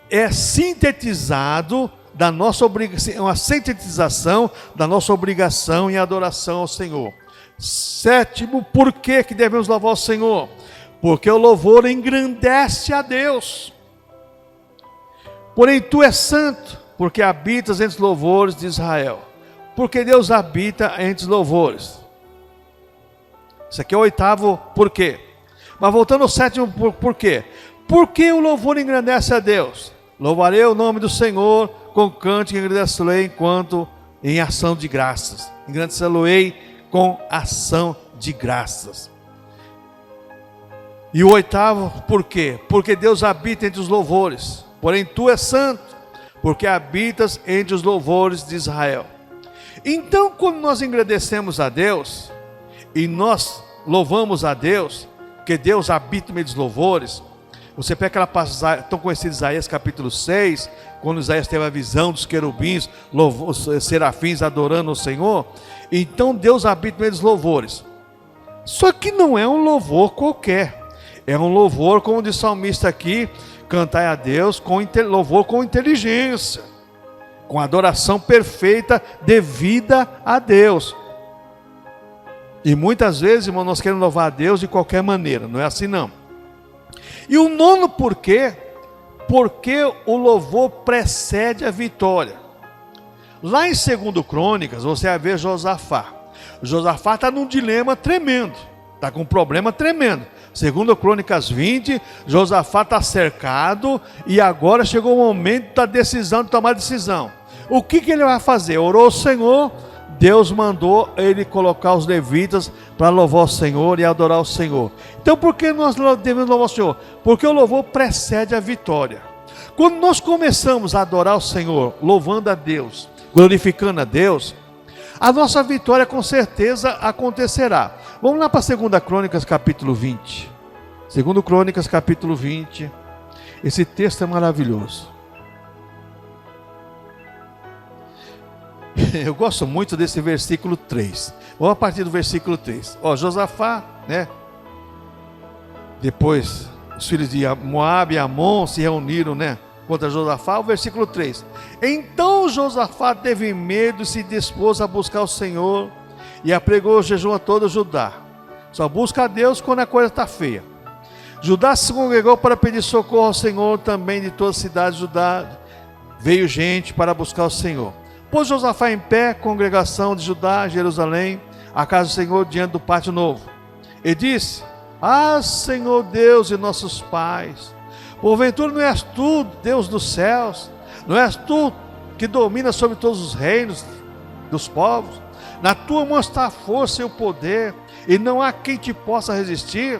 é sintetizado da nossa obrigação, uma sintetização da nossa obrigação em adoração ao Senhor. Sétimo, por que devemos louvar o Senhor? Porque o louvor engrandece a Deus. Porém, tu és santo, porque habitas entre os louvores de Israel. Porque Deus habita entre os louvores. Isso aqui é o oitavo porquê. Mas voltando ao sétimo porquê. Por que o louvor engrandece a Deus? Louvarei o nome do Senhor com cântico, engrandecerei enquanto em ação de graças. Engrandecerei com ação de graças. E o oitavo porquê? Porque Deus habita entre os louvores. Porém tu és santo, porque habitas entre os louvores de Israel. Então, quando nós engrandecemos a Deus, e nós louvamos a Deus, porque Deus habita no meio dos louvores, você pega aquela passagem tão conhecida de Isaías capítulo 6, quando Isaías teve a visão dos querubins, os serafins adorando o Senhor. Então Deus habita no meio dos louvores. Só que não é um louvor qualquer, é um louvor, como diz o salmista aqui, cantai a Deus com louvor com inteligência. com adoração perfeita devida a Deus. E muitas vezes, irmão, nós queremos louvar a Deus de qualquer maneira, não é assim não. E o nono porquê, porque o louvor precede a vitória. Lá em 2 Crônicas, você vai ver Josafá. Josafá está num dilema tremendo, está com um problema tremendo. 2 Crônicas 20, Josafá está cercado e agora chegou o momento da decisão, de tomar decisão. O que ele vai fazer? Orou ao Senhor, Deus mandou ele colocar os levitas para louvar o Senhor e adorar o Senhor. Então por que nós devemos louvar o Senhor? Porque o louvor precede a vitória. Quando nós começamos a adorar o Senhor, louvando a Deus, glorificando a Deus, a nossa vitória com certeza acontecerá. Vamos lá para 2 Crônicas capítulo 20. 2 Crônicas capítulo 20. Esse texto é maravilhoso. Eu gosto muito desse versículo 3. Vamos a partir do versículo 3. Josafá, né? Depois os filhos de Moabe e Amon se reuniram, né, contra Josafá. O versículo 3. Então Josafá teve medo e se dispôs a buscar o Senhor e apregou o jejum a todo Judá. Só busca a Deus quando a coisa está feia. Judá se congregou para pedir socorro ao Senhor, também de toda a cidade de Judá veio gente para buscar o Senhor. Pôs Josafá em pé, congregação de Judá, Jerusalém, a casa do Senhor diante do pátio novo. E disse: Senhor Deus e nossos pais, porventura não és tu, Deus dos céus? Não és tu que domina sobre todos os reinos dos povos? Na tua mão está a força e o poder, e não há quem te possa resistir.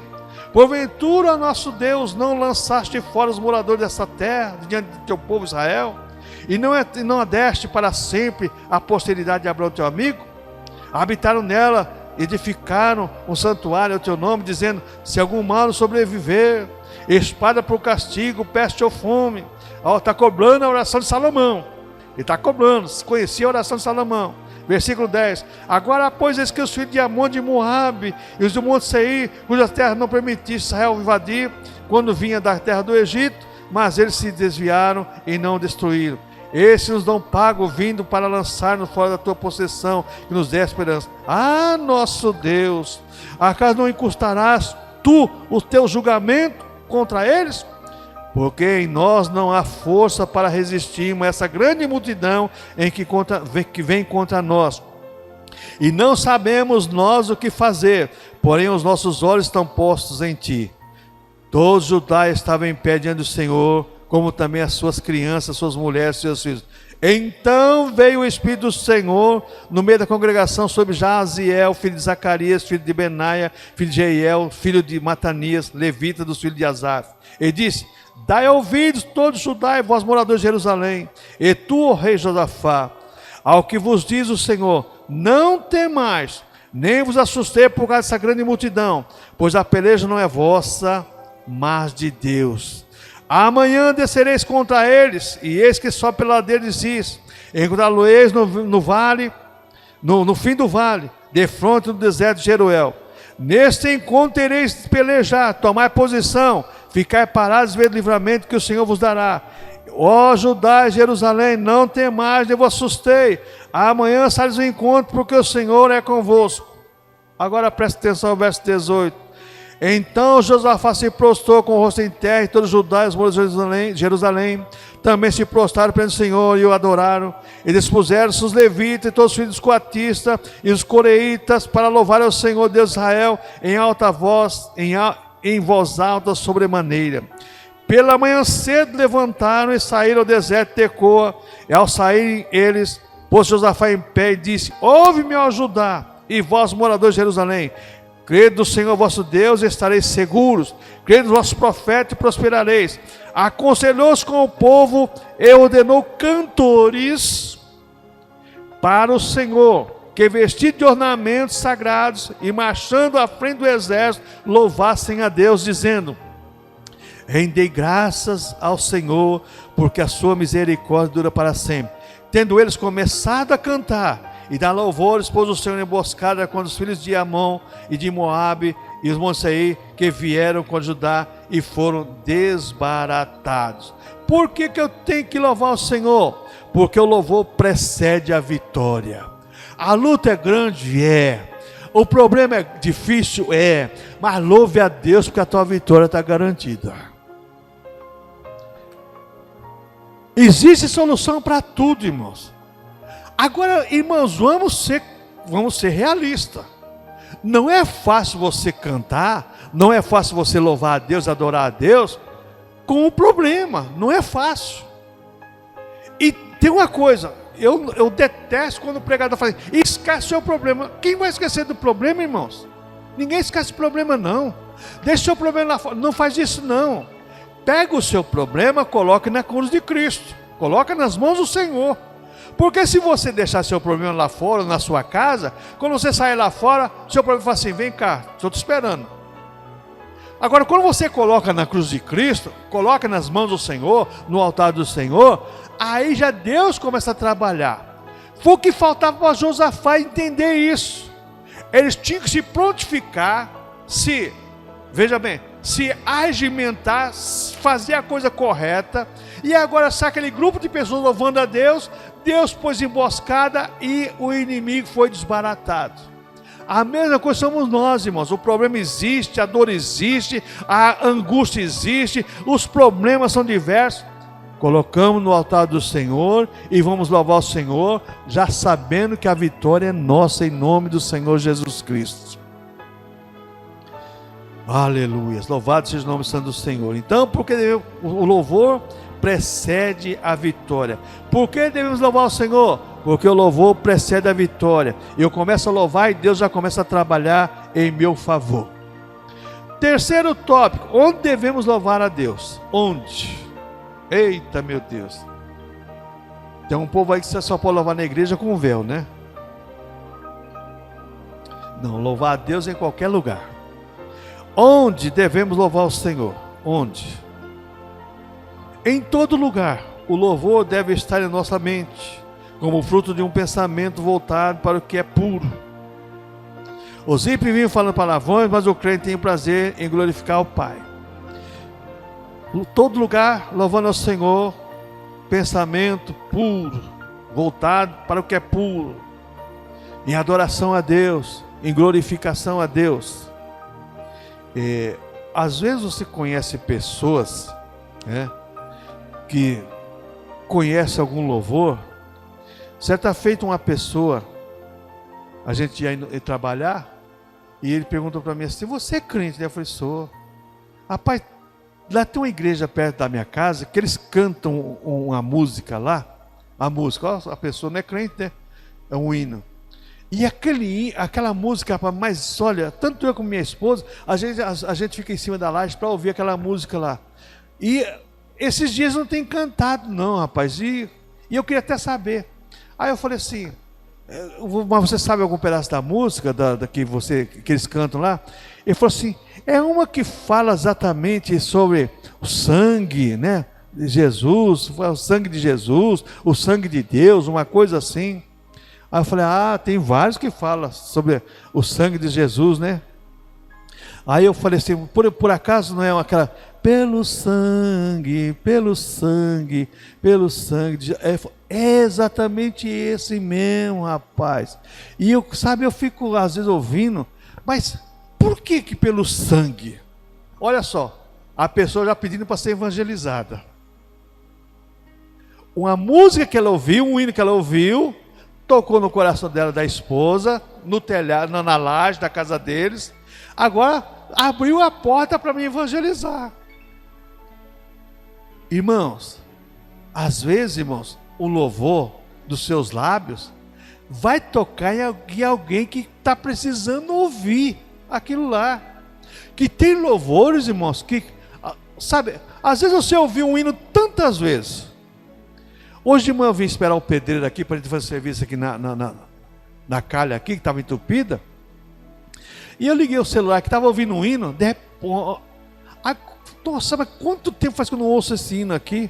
Porventura, nosso Deus, não lançaste fora os moradores dessa terra, diante do teu povo Israel? E não a deste para sempre a posteridade de Abraão teu amigo? Habitaram nela, edificaram um santuário ao teu nome, dizendo: se algum mal sobreviver, espada por castigo, peste ou fome. Está cobrando a oração de Salomão. Ele está cobrando, conhecia a oração de Salomão. Versículo 10. Agora, pois, eis que os filhos de Amon, de Moabe e os do monte Seir, cujas terras não permitiste Israel invadir, quando vinha da terra do Egito, mas eles se desviaram e não destruíram. Esses nos dão pago vindo para lançar-nos fora da tua possessão e nos dê esperança. Nosso Deus, acaso não encustarás tu o teu julgamento contra eles? Porque em nós não há força para resistirmos a essa grande multidão que vem contra nós. E não sabemos nós o que fazer, porém os nossos olhos estão postos em ti. Todos os Judá estavam em pé diante do Senhor, como também as suas crianças, suas mulheres, seus filhos. Então veio o Espírito do Senhor no meio da congregação sobre Jaziel, filho de Zacarias, filho de Benaia, filho de Jeiel, filho de Matanias, levita dos filhos de Asaf. Ele disse: dai ouvidos todos Judá e vós moradores de Jerusalém, e tu, ó rei Josafá, ao que vos diz o Senhor: não temais, nem vos assustei por causa dessa grande multidão, pois a peleja não é vossa, mas de Deus. Amanhã descereis contra eles, e eis que só pela ladeira diz: encontrá-lo-eis no vale, no fim do vale, defronte do deserto de Jeruel. Neste encontro tereis de pelejar, tomai posição, ficai parados e ver o livramento que o Senhor vos dará. Ó Judá e Jerusalém, não temais, nem vos assustei. Amanhã sairemos ao encontro, porque o Senhor é convosco. Agora preste atenção ao verso 18. Então Josafá se prostrou com o rosto em terra, e todos os Judá e os moradores de Jerusalém também se prostraram perante o Senhor e o adoraram. E dispuseram-se os levitas e todos os filhos dos coatistas e os coreitas para louvar ao Senhor Deus de Israel em alta voz, em voz alta sobremaneira. Pela manhã cedo levantaram e saíram ao deserto de Tecoa. E ao saírem eles, pôs Josafá em pé e disse: ouve-me, ó Judá, e vós moradores de Jerusalém, crede no Senhor vosso Deus e estareis seguros. Crede no vosso profeta e prosperareis. Aconselhou-se com o povo e ordenou cantores para o Senhor, que vestidos de ornamentos sagrados e marchando à frente do exército, louvassem a Deus, dizendo: rendei graças ao Senhor, porque a sua misericórdia dura para sempre. Tendo eles começado a cantar e dar louvores, pôs o Senhor em emboscada contra os filhos de Amon e de Moabe e os montes Seir que vieram com Judá e foram desbaratados. Por que eu tenho que louvar o Senhor? Porque o louvor precede a vitória. A luta é grande, o problema é difícil, mas louve a Deus porque a tua vitória está garantida. Existe solução para tudo, irmãos. Agora, irmãos, vamos ser realistas. Não é fácil você cantar, não é fácil você louvar a Deus, adorar a Deus com o problema, não é fácil. E tem uma coisa, eu detesto quando o pregador fala, esquece o seu problema. Quem vai esquecer do problema, irmãos? Ninguém esquece o problema, não. Deixa o seu problema lá fora, não faz isso não. Pega o seu problema, coloque na cruz de Cristo, coloca nas mãos do Senhor. Porque se você deixar seu problema lá fora, na sua casa, quando você sair lá fora, seu problema fala assim, vem cá, estou te esperando. Agora, quando você coloca na cruz de Cristo, coloca nas mãos do Senhor, no altar do Senhor, aí já Deus começa a trabalhar. Foi o que faltava para Josafá entender isso. Eles tinham que se prontificar, veja bem, se agimentar, fazer a coisa correta. E agora sai aquele grupo de pessoas louvando a Deus, Deus pôs emboscada e o inimigo foi desbaratado. A mesma coisa somos nós, irmãos. O problema existe, a dor existe, a angústia existe, os problemas são diversos. Colocamos no altar do Senhor e vamos louvar o Senhor, já sabendo que a vitória é nossa em nome do Senhor Jesus Cristo. Aleluia, louvado seja o nome santo do Senhor. Então, porque o louvor precede a vitória. Por que devemos louvar o Senhor? Porque o louvor precede a vitória. Eu começo a louvar e Deus já começa a trabalhar em meu favor. Terceiro tópico, onde devemos louvar a Deus? Onde? Eita, meu Deus. Tem um povo aí que você só pode louvar na igreja com véu, né? Não, louvar a Deus em qualquer lugar. Onde devemos louvar o Senhor? Onde? Em todo lugar. O louvor deve estar em nossa mente, como fruto de um pensamento voltado para o que é puro. Os ímpios vivem falando palavrões, mas o crente tem prazer em glorificar o Pai. Em todo lugar, louvando ao Senhor, pensamento puro, voltado para o que é puro, em adoração a Deus, em glorificação a Deus. Às vezes você conhece pessoas, que conhece algum louvor. Certa feita uma pessoa, a gente ia trabalhar, e ele perguntou para mim assim, você é crente? Eu falei, sou. Rapaz, lá tem uma igreja perto da minha casa, que eles cantam uma música lá, a pessoa não é crente, né? É um hino. E aquela música, mas olha, tanto eu como minha esposa, a gente fica em cima da laje para ouvir aquela música lá. E esses dias não tem cantado não, rapaz, e eu queria até saber. Aí eu falei assim, mas você sabe algum pedaço da música que eles cantam lá? Ele falou assim, é uma que fala exatamente sobre o sangue, né, de Jesus, o sangue de Jesus, o sangue de Deus, uma coisa assim. Aí eu falei, tem vários que falam sobre o sangue de Jesus, né? Aí eu falei assim, por acaso não é aquela, pelo sangue, pelo sangue, pelo sangue de Jesus. É exatamente esse mesmo, rapaz. E eu fico às vezes ouvindo, mas por que pelo sangue? Olha só, a pessoa já pedindo para ser evangelizada. Uma música que ela ouviu, um hino que ela ouviu, tocou no coração dela, da esposa, no telhado, na laje da casa deles. Agora abriu a porta para me evangelizar. Irmãos, às vezes, irmãos, o louvor dos seus lábios vai tocar em alguém que está precisando ouvir aquilo lá. Que tem louvores, irmãos, que, sabe, às vezes você ouviu um hino tantas vezes. Hoje de manhã eu vim esperar o pedreiro aqui para a gente fazer serviço aqui na calha aqui, que estava entupida. E eu liguei o celular que estava ouvindo um hino. Nossa, mas quanto tempo faz que eu não ouço esse hino aqui?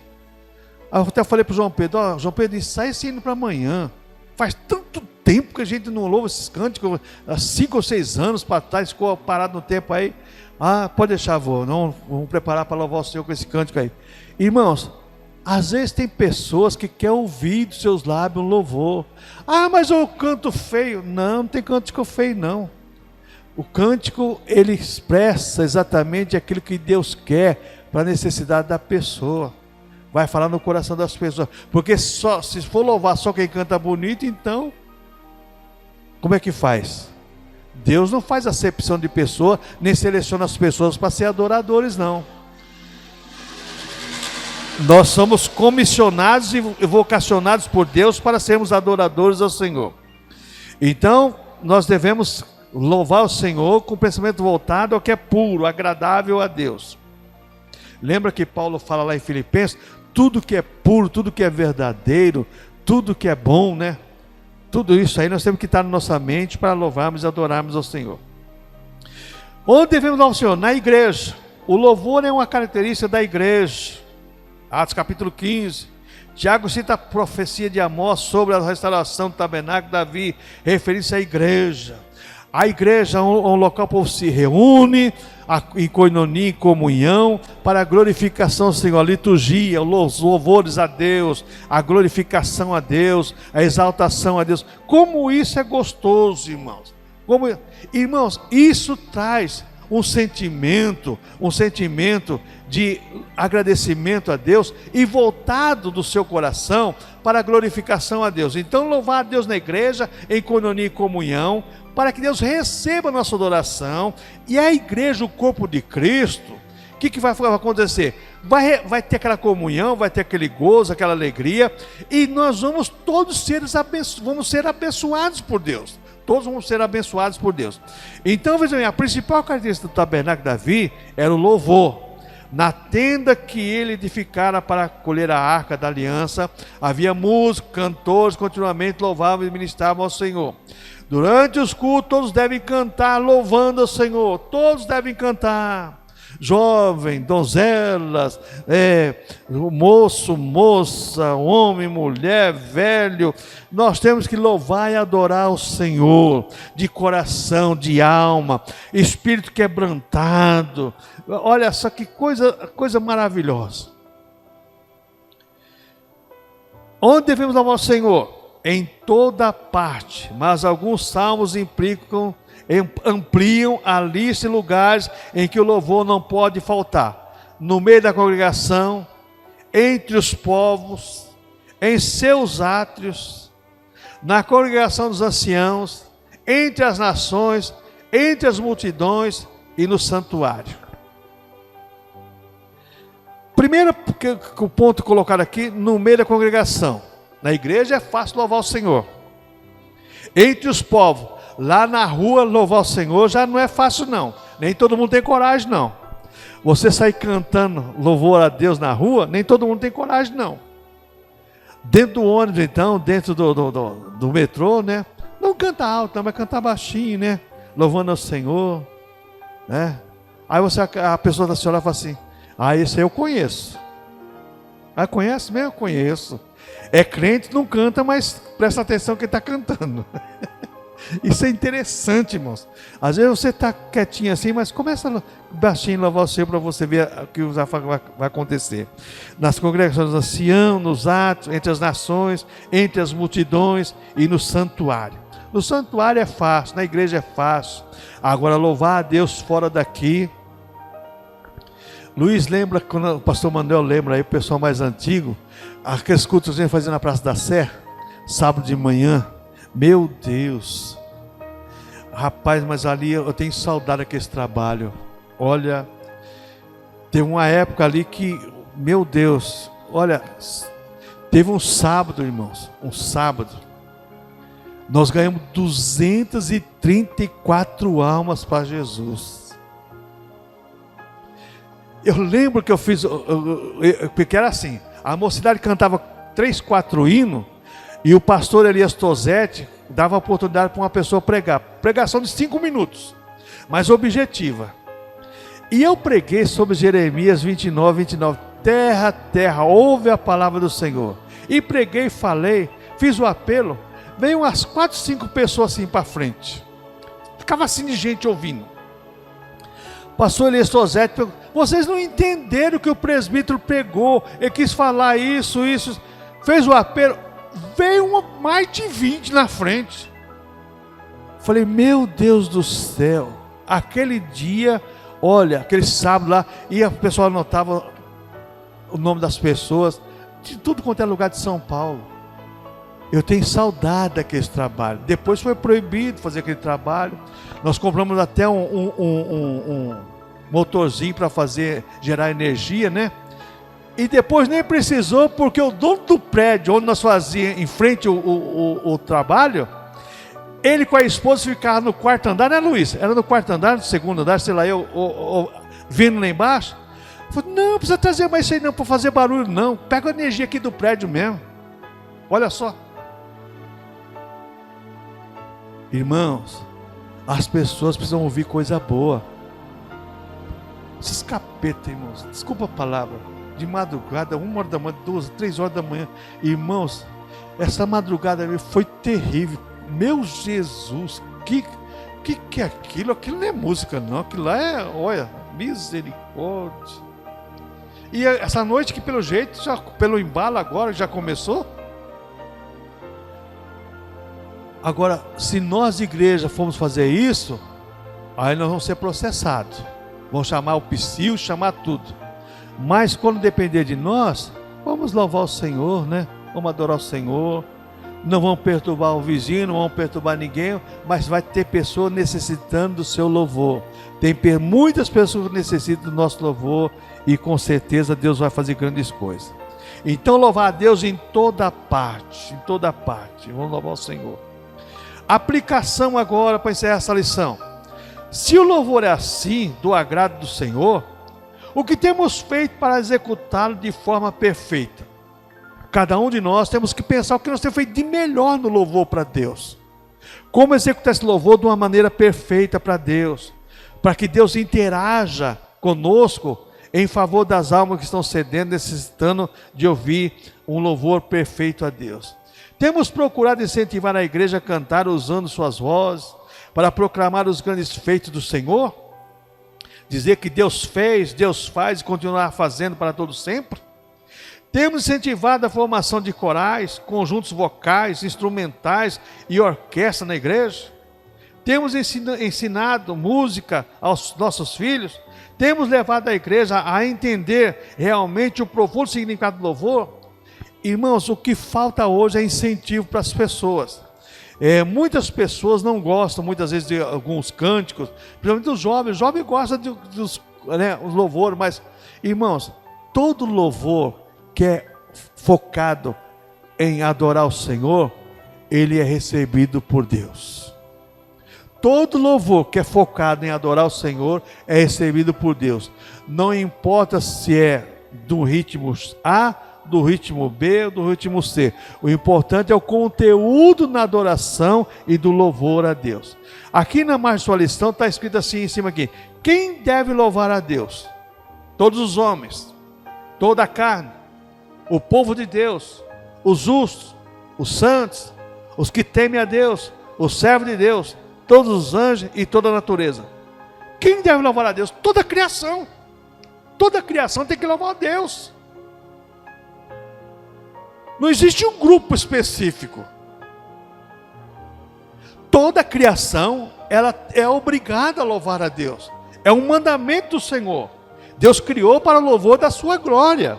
Aí eu até falei para o João Pedro, João Pedro, sai esse hino para amanhã. Faz tanto tempo que que a gente não louva esses cânticos há 5 ou 6 anos para trás, ficou parado no tempo aí. Ah, pode deixar, avô, não, vamos preparar para louvar o Senhor com esse cântico aí. Irmãos, às vezes tem pessoas que querem ouvir dos seus lábios um louvor. Ah, mas eu canto feio. Não, não tem cântico feio não. O cântico, ele expressa exatamente aquilo que Deus quer para a necessidade da pessoa. Vai falar no coração das pessoas. Porque só, se for louvar só quem canta bonito, então, como é que faz? Deus não faz acepção de pessoa, nem seleciona as pessoas para ser adoradores, não. Nós somos comissionados e vocacionados por Deus para sermos adoradores ao Senhor. Então, nós devemos louvar o Senhor com o pensamento voltado ao que é puro, agradável a Deus. Lembra que Paulo fala lá em Filipenses, tudo que é puro, tudo que é verdadeiro, tudo que é bom, né? Tudo isso aí nós temos que estar na nossa mente para louvarmos e adorarmos ao Senhor. Onde devemos louvar o Senhor? Na igreja. O louvor é uma característica da igreja. Atos capítulo 15. Tiago cita a profecia de Amós sobre a restauração do tabernáculo de Davi, referindo-se à igreja. A igreja é um local para o povo se reúne, em coinonia, em comunhão, para a glorificação do Senhor, a liturgia, os louvores a Deus, a glorificação a Deus, a exaltação a Deus. Como isso é gostoso, irmãos. Irmãos, isso traz um sentimento de agradecimento a Deus e voltado do seu coração para a glorificação a Deus. Então, louvar a Deus na igreja, em coinonia e comunhão, para que Deus receba a nossa adoração. E a igreja, o corpo de Cristo, o que vai acontecer? Vai ter aquela comunhão, vai ter aquele gozo, aquela alegria, e nós vamos todos ser abençoados por Deus. Todos vão ser abençoados por Deus. Então, veja bem, a principal característica do tabernáculo de Davi era o louvor. Na tenda que ele edificara para colher a arca da aliança, havia músicos, cantores, continuamente louvavam e ministravam ao Senhor. Durante os cultos, todos devem cantar louvando ao Senhor. Todos devem cantar. Jovem, donzelas, moço, moça, homem, mulher, velho, nós temos que louvar e adorar o Senhor, de coração, de alma, espírito quebrantado. Olha só que coisa maravilhosa. Onde devemos louvar o Senhor? Em toda parte, mas alguns salmos ampliam a lista de lugares em que o louvor não pode faltar: no meio da congregação, entre os povos, em seus átrios, na congregação dos anciãos, entre as nações, entre as multidões e no santuário. Primeiro o ponto colocado aqui, no meio da congregação. Na igreja é fácil louvar o Senhor. Entre os povos, lá na rua, louvar o Senhor já não é fácil não. Nem todo mundo tem coragem não. Você sair cantando louvor a Deus na rua, nem todo mundo tem coragem não. Dentro do ônibus então, dentro do metrô, né? Não canta alto, não, mas cantar baixinho, né? Louvando ao Senhor, né? Aí a pessoa da senhora fala assim, esse aí eu conheço. Conhece mesmo? Eu conheço. É crente, não canta, mas presta atenção que ele está cantando. Isso é interessante, irmãos. Às vezes você está quietinho assim, mas começa baixinho a louvar o Senhor para você ver o que vai acontecer. Nas congregações do ancião, nos atos, entre as nações, entre as multidões e no santuário. No santuário é fácil, na igreja é fácil. Agora, louvar a Deus fora daqui. Luiz lembra, quando o pastor Manuel lembra aí, o pessoal mais antigo, aqueles cultos que a gente fazia na Praça da Sé, sábado de manhã. Meu Deus, rapaz, mas ali eu tenho saudade daquele trabalho. Olha, teve uma época ali que, meu Deus, olha, teve um sábado, irmãos, nós ganhamos 234 almas para Jesus. Eu lembro que eu fiz, porque era assim, a mocidade cantava 3, 4 hinos, e o pastor Elias Tosetti dava a oportunidade para uma pessoa pregar. Pregação de 5 minutos, mas objetiva. E eu preguei sobre Jeremias 29. Terra, terra, ouve a palavra do Senhor. E preguei, falei, fiz o apelo. veio umas 4, 5 pessoas assim para frente. Ficava assim de gente ouvindo. Pastor Elias Tozetti perguntou: vocês não entenderam que o presbítero pregou, ele quis falar isso, fez o apelo. Veio mais de 20 na frente. Falei: meu Deus do céu. Aquele dia, olha, aquele sábado lá, e o pessoal anotava o nome das pessoas, de tudo quanto é lugar de São Paulo. Eu tenho saudade daquele trabalho. Depois foi proibido fazer aquele trabalho. Nós compramos até um motorzinho para gerar energia, né? E depois nem precisou, porque o dono do prédio onde nós fazíamos em frente o trabalho, ele com a esposa ficava no quarto andar, né, Luiz? Era no quarto andar, no segundo andar, sei lá, eu vindo lá embaixo. Eu falei: não precisa trazer mais isso aí não, para fazer barulho não. Pega a energia aqui do prédio mesmo. Olha só. Irmãos, as pessoas precisam ouvir coisa boa. Esses capetas, irmãos, desculpa a palavra, de madrugada, 1 hora da manhã, 2, 3 horas da manhã. Irmãos, essa madrugada foi terrível. Meu Jesus, que é aquilo? Aquilo não é música não, aquilo lá é, olha, misericórdia. E essa noite que pelo jeito, já, pelo embalo agora, já começou. Agora, se nós igreja formos fazer isso, aí nós vamos ser processados. Vão chamar o psil, chamar tudo. Mas quando depender de nós, vamos louvar o Senhor, né? Vamos adorar o Senhor. Não vamos perturbar o vizinho, não vamos perturbar ninguém, mas vai ter pessoas necessitando do seu louvor. Tem muitas pessoas que necessitam do nosso louvor e com certeza Deus vai fazer grandes coisas. Então louvar a Deus em toda parte, Vamos louvar o Senhor. Aplicação agora para encerrar essa lição. Se o louvor é assim, do agrado do Senhor, o que temos feito para executá-lo de forma perfeita? Cada um de nós temos que pensar o que nós temos feito de melhor no louvor para Deus. Como executar esse louvor de uma maneira perfeita para Deus, para que Deus interaja conosco em favor das almas que estão cedendo, necessitando de ouvir um louvor perfeito a Deus. Temos procurado incentivar a igreja a cantar usando suas vozes, para proclamar os grandes feitos do Senhor? Dizer que Deus fez, Deus faz e continuar fazendo para todo sempre? Temos incentivado a formação de corais, conjuntos vocais, instrumentais e orquestra na igreja? Temos ensinado música aos nossos filhos? Temos levado a igreja a entender realmente o profundo significado do louvor? Irmãos, o que falta hoje é incentivo para as pessoas. Muitas pessoas não gostam muitas vezes de alguns cânticos, principalmente os jovens. Os jovens gostam dos louvores, mas, irmãos, todo louvor que é focado em adorar o Senhor, ele é recebido por Deus. Todo louvor que é focado em adorar o Senhor é recebido por Deus. Não importa se é do ritmo A, do ritmo B ou do ritmo C. O importante é o conteúdo na adoração e do louvor a Deus. Aqui na margem da sua lição está escrito assim em cima aqui: quem deve louvar a Deus? Todos os homens, toda a carne, o povo de Deus, os justos, os santos, os que temem a Deus, os servos de Deus, todos os anjos e toda a natureza. Quem deve louvar a Deus? Toda a criação. Toda a criação tem que louvar a Deus. Não existe um grupo específico. Toda a criação, ela é obrigada a louvar a Deus. É um mandamento do Senhor. Deus criou para o louvor da sua glória.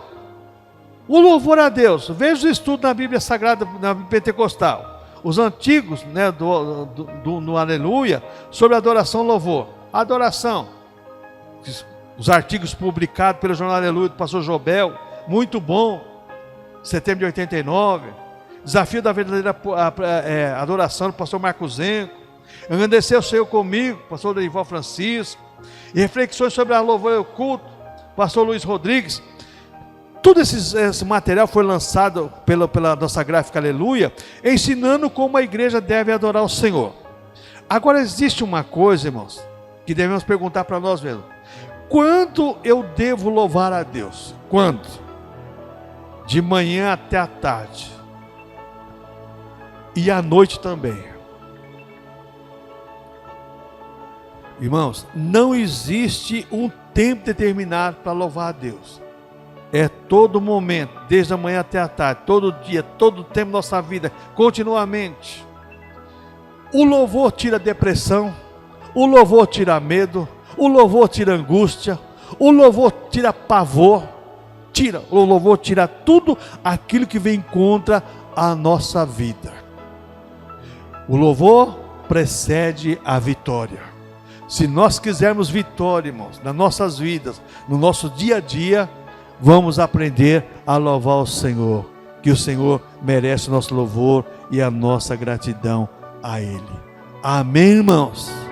O louvor a Deus. Veja o estudo na Bíblia Sagrada, na Bíblia Pentecostal. Os antigos, né, no Aleluia, sobre adoração e louvor. Adoração. Os artigos publicados pelo jornal Aleluia do pastor Jobel, muito bom. Setembro de 89, desafio da verdadeira adoração do pastor Marcos Zenco, engrandecer o Senhor comigo, pastor Dorival Francisco, e reflexões sobre a louvor e o culto, pastor Luiz Rodrigues. Todo esse material foi lançado pela nossa gráfica Aleluia, ensinando como a igreja deve adorar o Senhor. Agora existe uma coisa, irmãos, que devemos perguntar para nós mesmos: quando eu devo louvar a Deus? Quando? De manhã até a tarde, e à noite também. Irmãos, não existe um tempo determinado para louvar a Deus. É todo momento, desde a manhã até a tarde, todo dia, todo o tempo da nossa vida, continuamente. O louvor tira a depressão, o louvor tira medo, o louvor tira angústia, o louvor tira pavor, o louvor tira tudo aquilo que vem contra a nossa vida. O louvor precede a vitória. Se nós quisermos vitória, irmãos, nas nossas vidas, no nosso dia a dia, vamos aprender a louvar o Senhor, que o Senhor merece o nosso louvor e a nossa gratidão a Ele. Amém, irmãos?